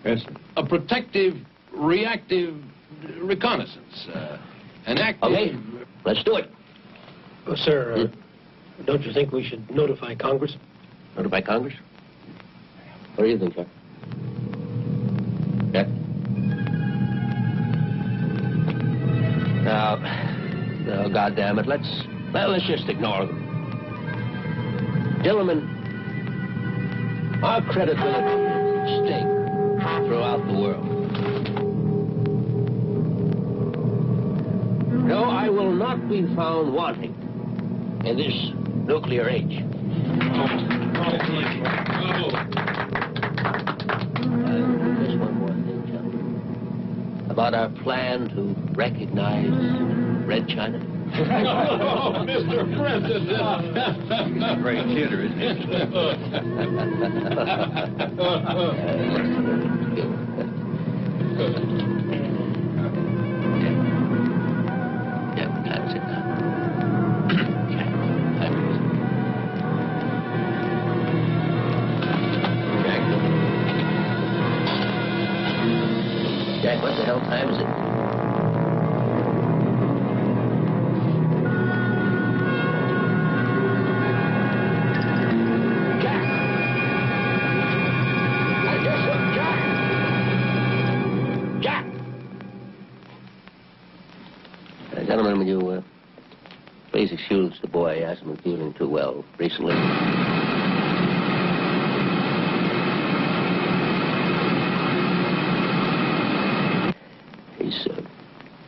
Yes. A protective, reactive reconnaissance. An active... Okay, let's do it. Oh, sir, don't you think we should notify Congress? Notify Congress? What do you think, sir? Yeah? No, goddammit, let's just ignore them. Gentlemen, our credibility is at stake throughout the world. No, I will not be found wanting in this nuclear age. Just one more thing, gentlemen. About our plan to recognize Red China. Oh, Mr. President! Great theater, isn't it? Jack, what the hell time is it? Jack! I guess what, Jack? Jack! Gentlemen, will you please excuse the boy? He hasn't been feeling too well recently. He's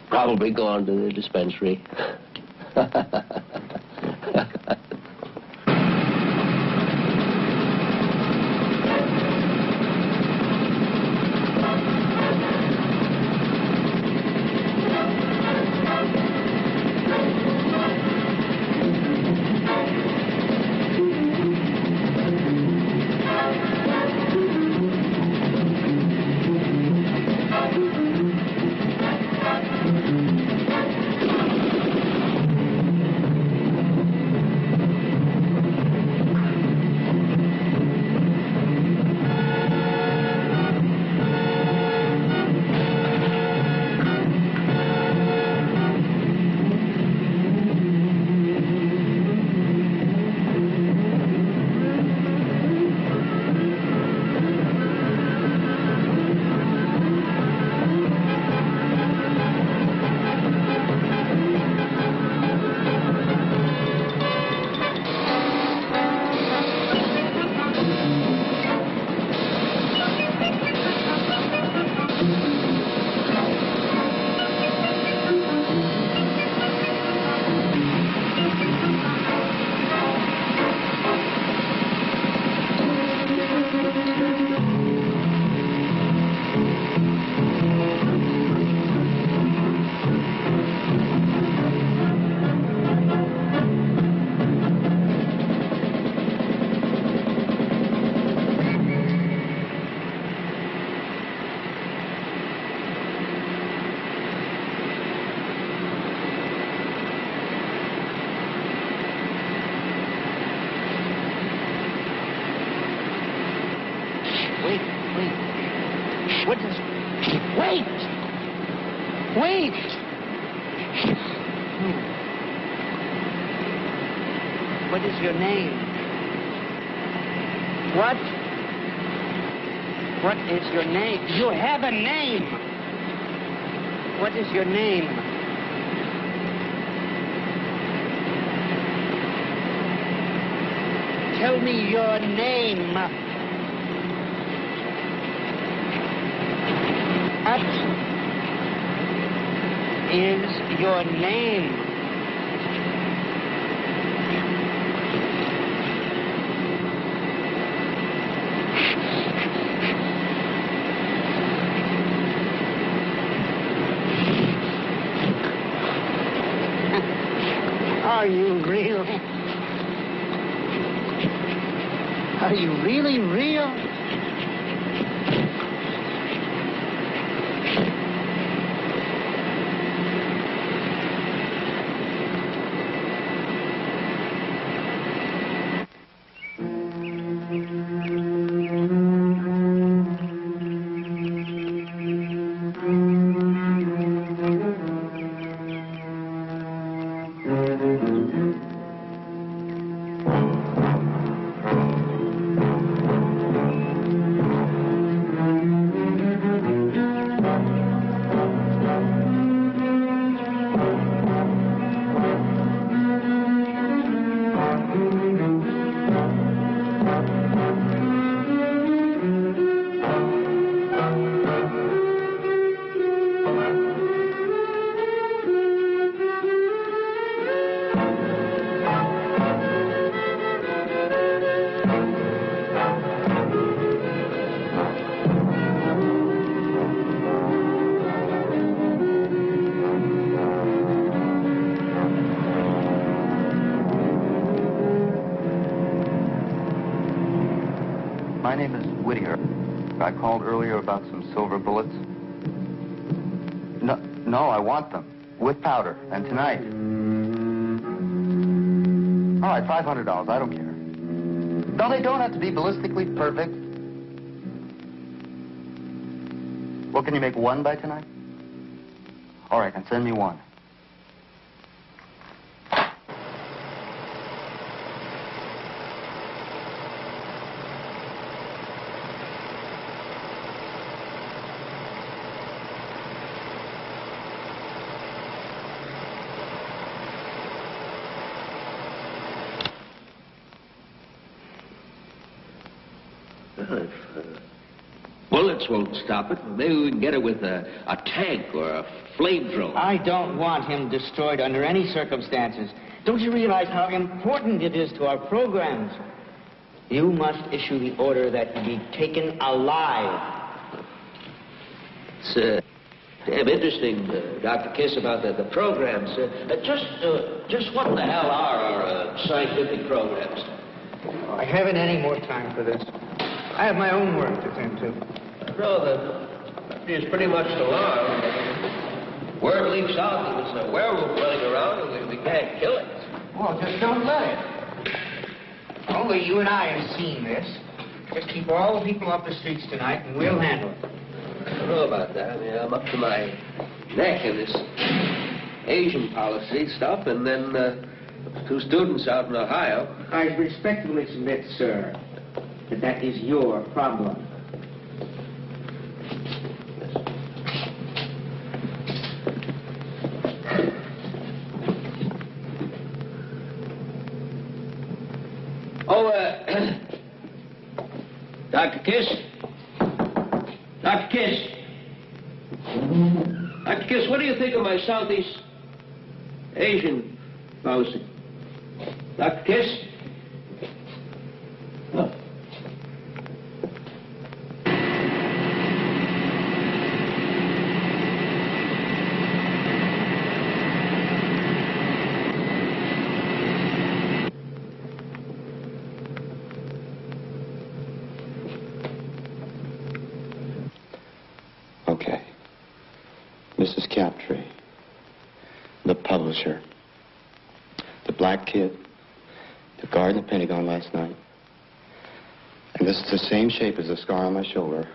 probably gone to the dispensary. Wait! What is your name? What? What is your name? You have a name! What is your name? Tell me your name. What is your name? Are you real? Are you really real? My name is Whittier. I called earlier about some silver bullets. No, I want them. With powder. And tonight. All right, $500. I don't care. No, they don't have to be ballistically perfect. Well, can you make one by tonight? All right, then send me one. Bullets won't stop it. Maybe we can get it with a tank or a flamethrower. I don't want him destroyed under any circumstances. Don't you realize how important it is to our programs? You must issue the order that he be taken alive. It's damn interesting, Dr. Kiss, about the programs. Just what the hell are our scientific programs? Oh, I haven't any more time for this. I have my own work to tend to. No, the is pretty much alarmed. Word leaks out that there's a werewolf running around and we can't kill it. Well, just don't let it. Only you and I have seen this. Just keep all the people off the streets tonight and we'll handle it. I don't know about that. I mean, I'm up to my neck in this Asian policy stuff, and then 2 students out in Ohio. I respectfully submit, sir, that is your problem. Oh, Dr. Kiss? Dr. Kiss? Dr. Kiss, what do you think of my Southeast Asian policy? Dr. Kiss? No. Okay. Mrs. Captree, the publisher, the black kid, the guard in the Pentagon last night, and this is the same shape as the scar on my shoulder,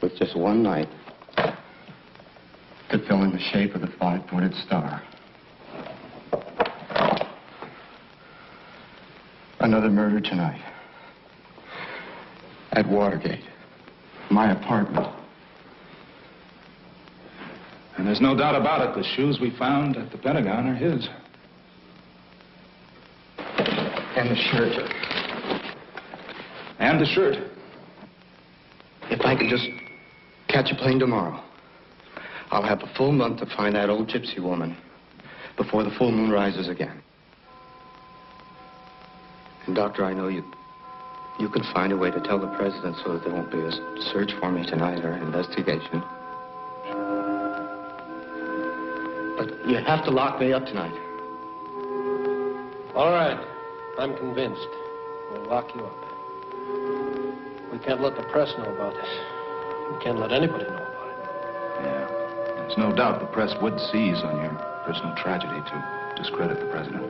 with just one night. The to fill in the shape of the five-pointed star. Another murder tonight. At Watergate. My apartment. And there's no doubt about it, the shoes we found at the Pentagon are his. And the shirt. And the shirt. If I could just catch a plane tomorrow, I'll have a full month to find that old gypsy woman before the full moon rises again. And, Doctor, I know you can find a way to tell the president so that there won't be a search for me tonight or an investigation. But you have to lock me up tonight. All right. I'm convinced. We'll lock you up. We can't let the press know about this. We can't let anybody know about it. Yeah. There's no doubt the press would seize on your personal tragedy to discredit the president.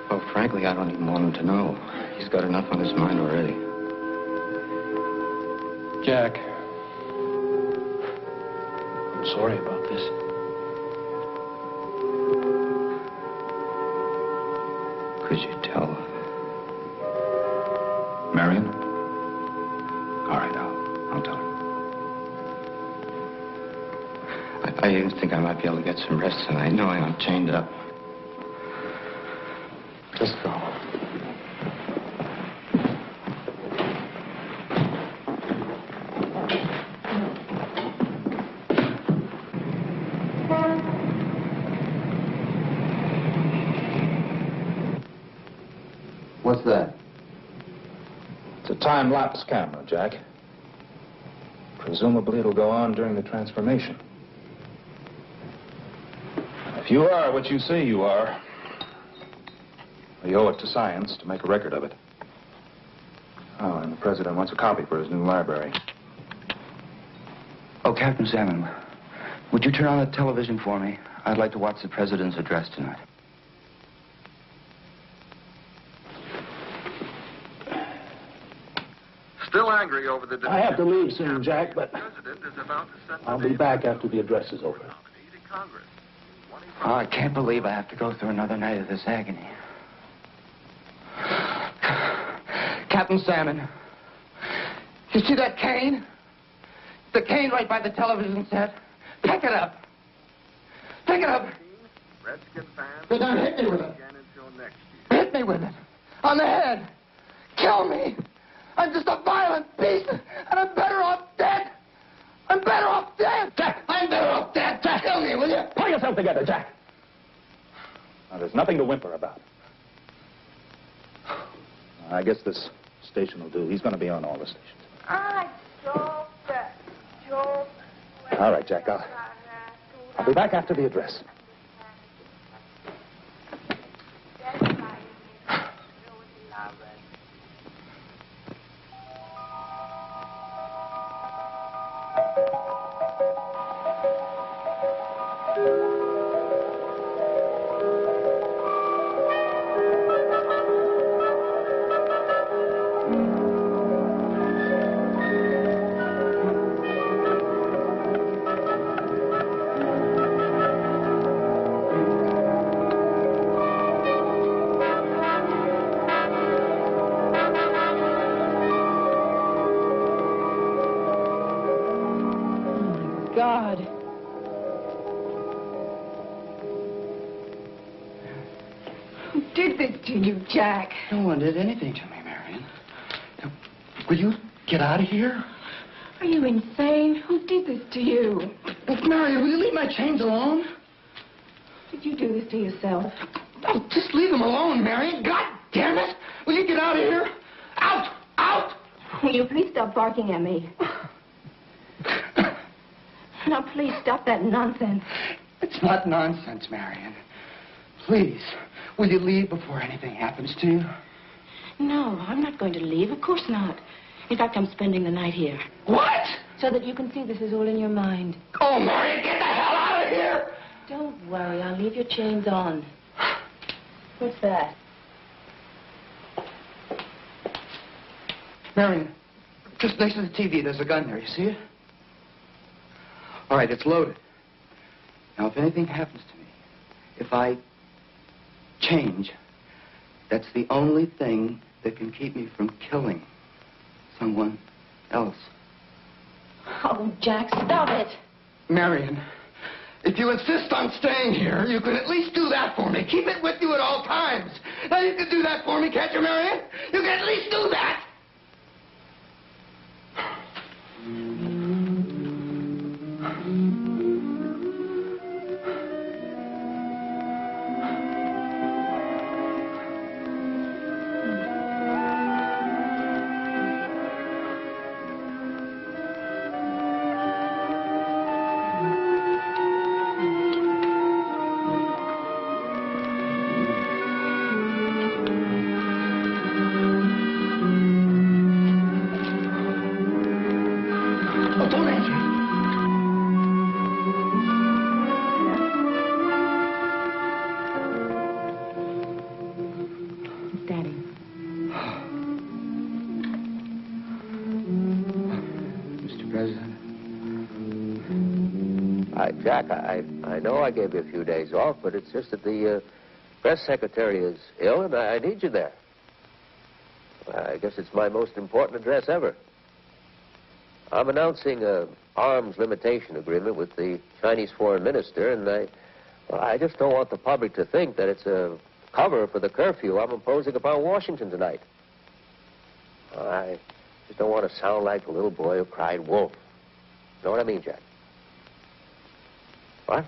Well, frankly, I don't even want him to know. He's got enough on his mind already. Jack, I'm sorry about this. Could you tell? Marion? All right, I'll tell her. I even think I might be able to get some rest tonight, knowing I'm chained up. Just go. What's that? It's a time-lapse camera, Jack. Presumably it'll go on during the transformation. If you are what you say you are, we owe it to science to make a record of it. Oh, and the president wants a copy for his new library. Oh, Captain Salmon, would you turn on the television for me? I'd like to watch the president's address tonight. Still angry over the... I have to leave soon, Jack, but I'll be back after the address is over. Oh, I can't believe I have to go through another night of this agony. Captain Salmon, you see that cane? The cane right by the television set? Pick it up. Pick it up. They're gonna hit me with it. Hit me with it. On the head. Kill me. I'm just a violent beast, and I'm better off dead. I'm better off dead. Jack! I'm better off dead. Jack, kill me, will you? Pull yourself together, Jack. Now, there's nothing to whimper about. I guess this station will do. He's going to be on all the stations. All right, Jack, I'll be back after the address. God. Who did this to you, Jack? No one did anything to me, Marion. Now, will you get out of here? Are you insane? Who did this to you? Marion, will you leave my chains alone? Did you do this to yourself? Oh, just leave them alone, Marion. God damn it! Will you get out of here? Out! Out! Will you please stop barking at me? Now, please stop that nonsense. It's not nonsense, Marion. Please, will you leave before anything happens to you? No, I'm not going to leave. Of course not. In fact, I'm spending the night here. What? So that you can see this is all in your mind. Oh, Marion, get the hell out of here! Don't worry, I'll leave your chains on. What's that? Marion, just next to the TV, there's a gun there. You see it? All right, it's loaded. Now, if anything happens to me, if I change, that's the only thing that can keep me from killing someone else. Oh, Jack, stop it. Marion, if you insist on staying here, you could at least do that for me. Keep it with you at all times. Now, you can do that for me, can't you, Marion? You can at least do that. Jack, I know I gave you a few days off, but it's just that the press secretary is ill, and I need you there. I guess it's my most important address ever. I'm announcing an arms limitation agreement with the Chinese foreign minister, and I just don't want the public to think that it's a cover for the curfew I'm imposing upon Washington tonight. I just don't want to sound like the little boy who cried wolf. You know what I mean, Jack? What?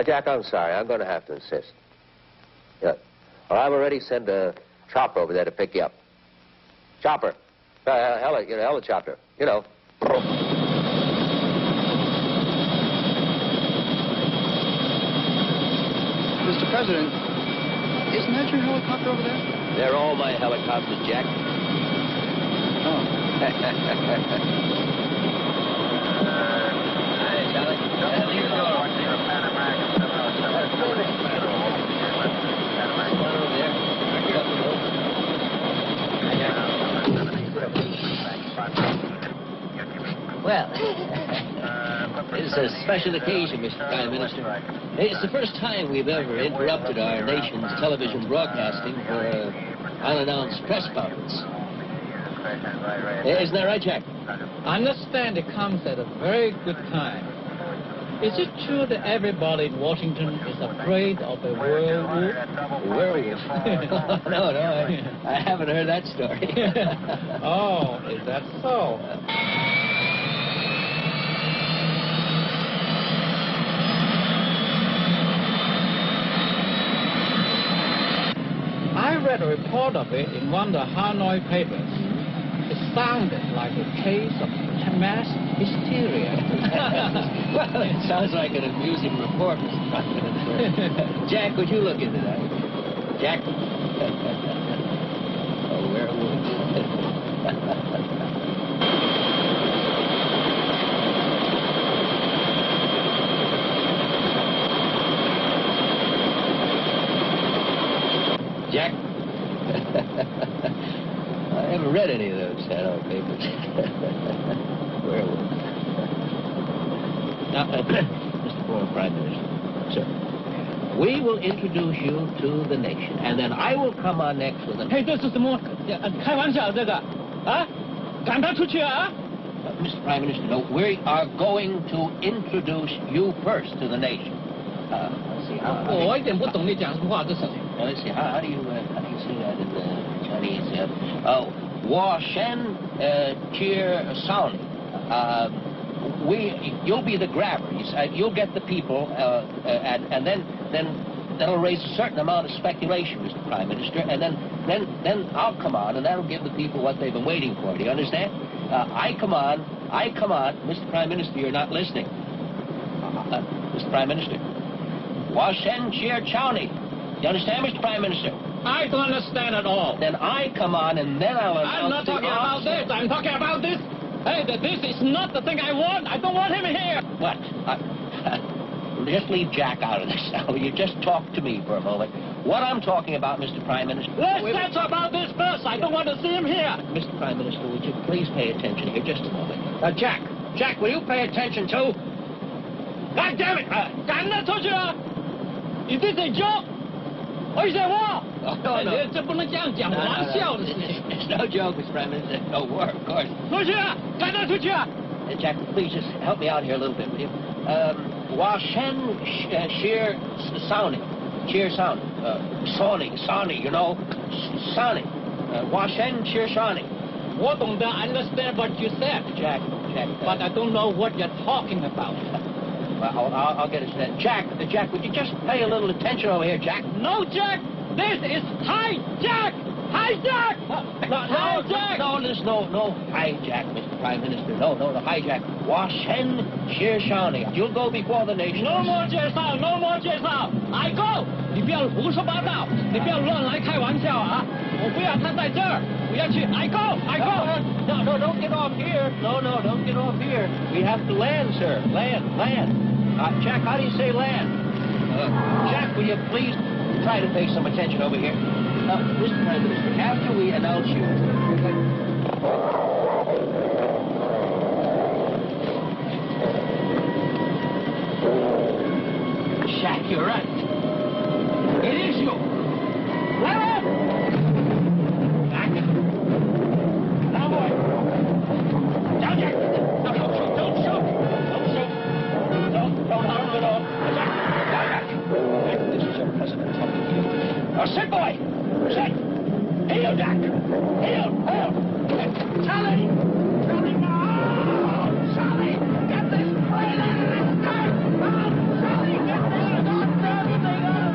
Jack, I'm sorry. I'm going to have to insist. Yeah. Well, I've already sent a chopper over there to pick you up. Chopper. Helicopter. You know. Mr. President, isn't that your helicopter over there? They're all my helicopters, Jack. Oh. Well, it's a special occasion, Mr. Prime Minister. It's the first time we've ever interrupted our nation's television broadcasting for an unannounced press conference. Isn't that right, Jack? I understand it comes at a very good time. Is it true that everybody in Washington is afraid of a werewolf? A werewolf? No, I haven't heard that story. Oh, is that so? I read a report of it in one of the Hanoi papers. It sounded like a case of mass hysteria. Well, it sounds like an amusing report, Mr. President. Jack, would you look into that? Jack? A werewolf. Jack? I haven't read any of those Hanoi papers. Werewolf. Now, Mr. Former Prime Minister, sir, we will introduce you to the nation, and then I will come on next with an... Hey, 这是什么？开玩笑这个啊？赶他出去啊！ Mr. Prime Minister, no, we are going to introduce you first to the nation. Let's see how... 我一点不懂你讲什么话，这是。 Let's see, how do you say that in the Chinese? Wa Shen Cheer Sound. You'll be the grabbers. You'll get the people, and then that'll raise a certain amount of speculation, Mr. Prime Minister, and then I'll come on, and that'll give the people what they've been waiting for. Do you understand? I come on, Mr. Prime Minister, you're not listening. Mr. Prime Minister. Wa Shen Cheer Chowny. You understand, Mr. Prime Minister? I don't understand at all. Then I come on, and then I'll announce... I'm not talking about this. I'm talking about this. Hey, this is not the thing I want. I don't want him here. What? Just leave Jack out of this now. You just talk to me for a moment. What I'm talking about, Mr. Prime Minister... Let's talk about this first. I don't want to see him here. Mr. Prime Minister, would you please pay attention here just a moment? Jack, will you pay attention too? God damn it! 赶了出去了。Is this a joke? Or is it war? No. 这不能这样讲，玩笑的事情。 It's no joke, Mr. Prime Minister. No war, of course. 出去啊！赶他出去啊！ Jack, please just help me out here a little bit, will you? Washen sheer sounding. Sheer sound. Sawny, you know? Sawny. Washen sheer sawny. 我懂得 understand what you said, Jack. but I don't know what you're talking about. Well, I'll get it straight. Jack, would you just pay a little attention over here, Jack? No, Jack! This is hijack! Hijack! Hijack! No, there's no hijack, Mr. Prime Minister. No, hijack. Washen sheer shawny. You'll go before the nation. No more 介绍 I go! 你不要胡说八道，你不要乱来开玩笑啊！我不要他在这儿，我要去 I go! No, don't get off here. No, don't get off here. We have to land, sir. Land. Jack, how do you say land? Jack, will you please try to pay some attention over here? Mr. Prime Minister, after we announce you... Jack, you're right. It is you. Let up! Back. Now, boy. Down, Jack. No, don't shoot. Don't harm him at all. Jack. Down, Jack. This is your president talking to you. Now, sit, boy. Sit. Heel, Jack. Heel. Charlie, no. Charlie, get this crazy. Charlie, get this goddamn thing out.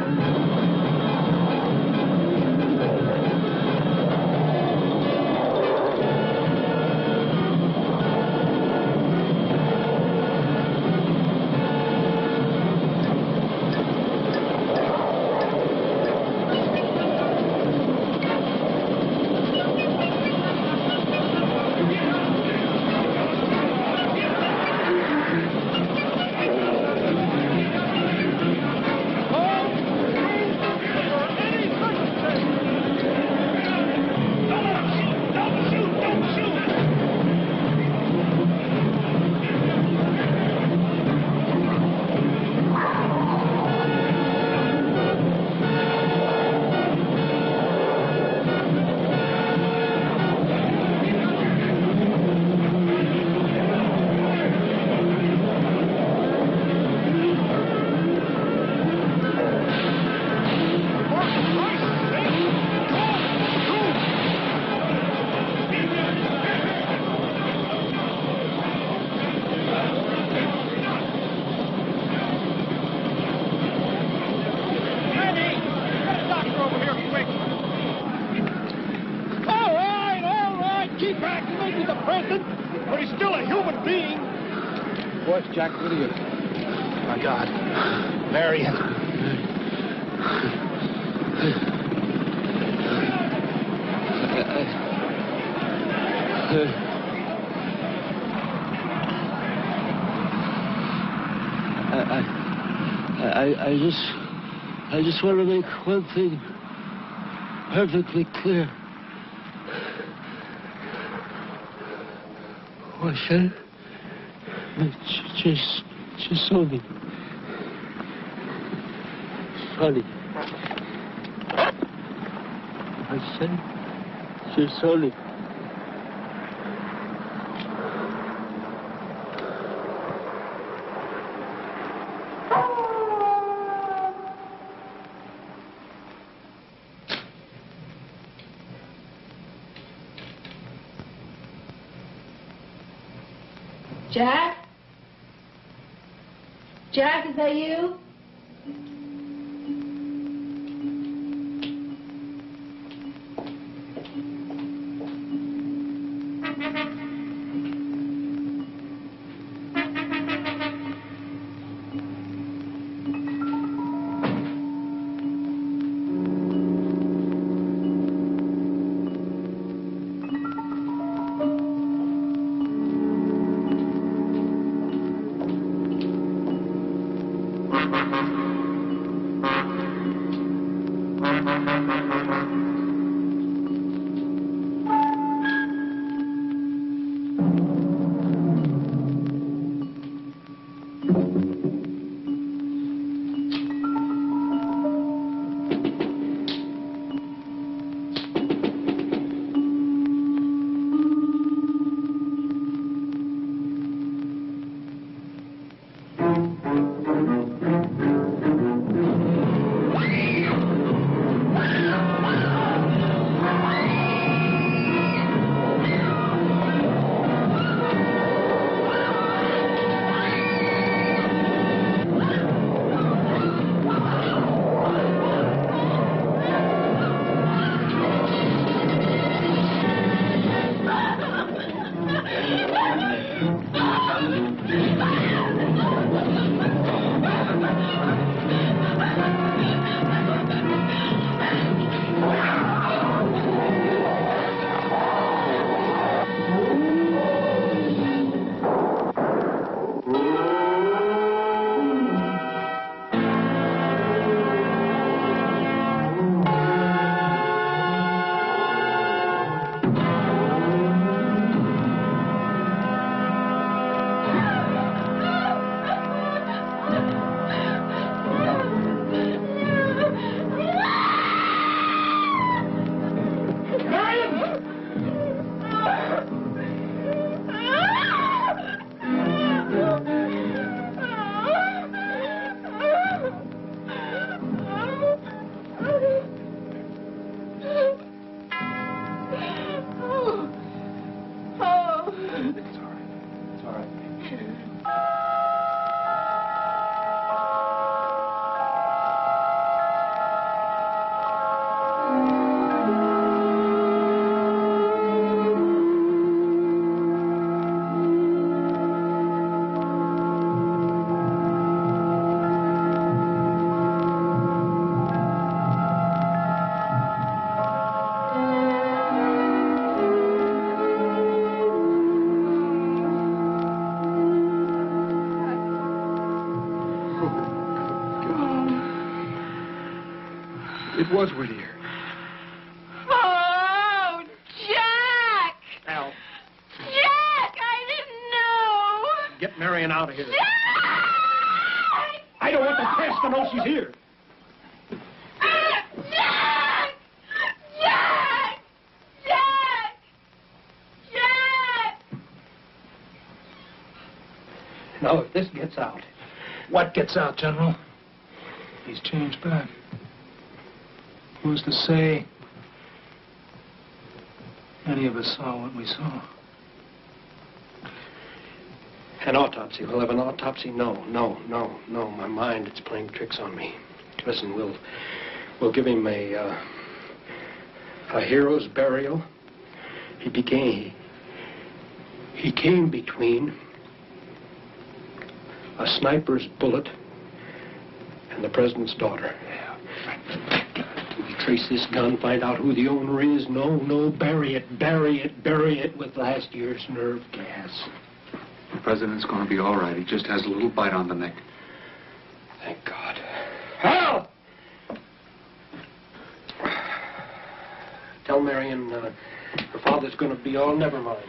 But he's still a human being. What, Jack? What are you? My God. Marion. I just want to make one thing perfectly clear. Washen Chisoni. Sonny. Washen Chisoni. Jack? Jack, is that you? It was Whittier. Oh, Jack! Al, Jack, I didn't know! get Marion out of here. Jack! I don't want the press to know she's here. Jack! Jack! Jack! Jack! Now, if this gets out... What gets out, General? He's changed back. Who's to say any of us saw what we saw? An autopsy. We'll have an autopsy? No. My mind, it's playing tricks on me. Listen, we'll give him a hero's burial. He came between a sniper's bullet and the president's daughter. We trace this gun, find out who the owner is. No, bury it with last year's nerve gas. The president's going to be all right. He just has a little bite on the neck. Thank God. Hal! Tell Marion her father's going to be all never mind.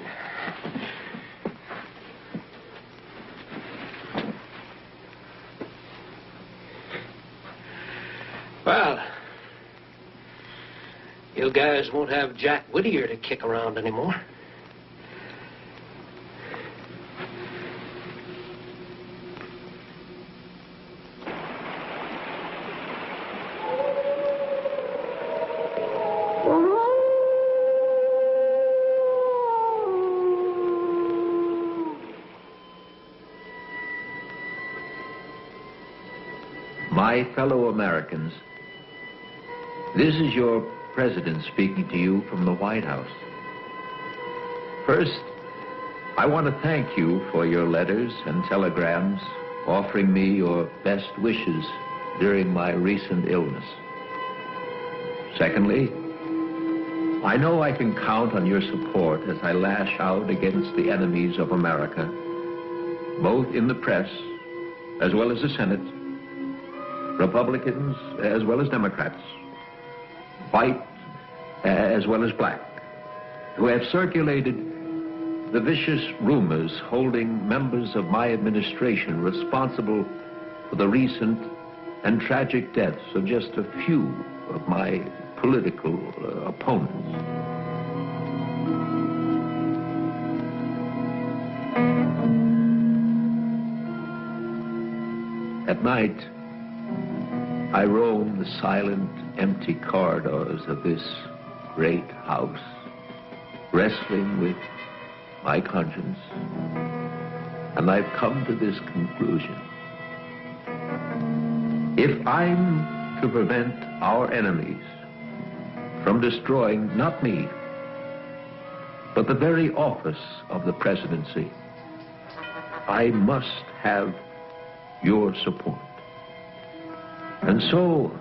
Well, you guys won't have Jack Whittier to kick around anymore. My fellow Americans, this is your president speaking to you from the White House. First, I want to thank you for your letters and telegrams offering me your best wishes during my recent illness. Secondly, I know I can count on your support as I lash out against the enemies of America, both in the press as well as the Senate, Republicans as well as Democrats, white as well as black, who have circulated the vicious rumors holding members of my administration responsible for the recent and tragic deaths of just a few of my political opponents. At night, I roam the silent, empty corridors of this great house, wrestling with my conscience, and I've come to this conclusion. If I'm to prevent our enemies from destroying not me, but the very office of the presidency, I must have your support. And so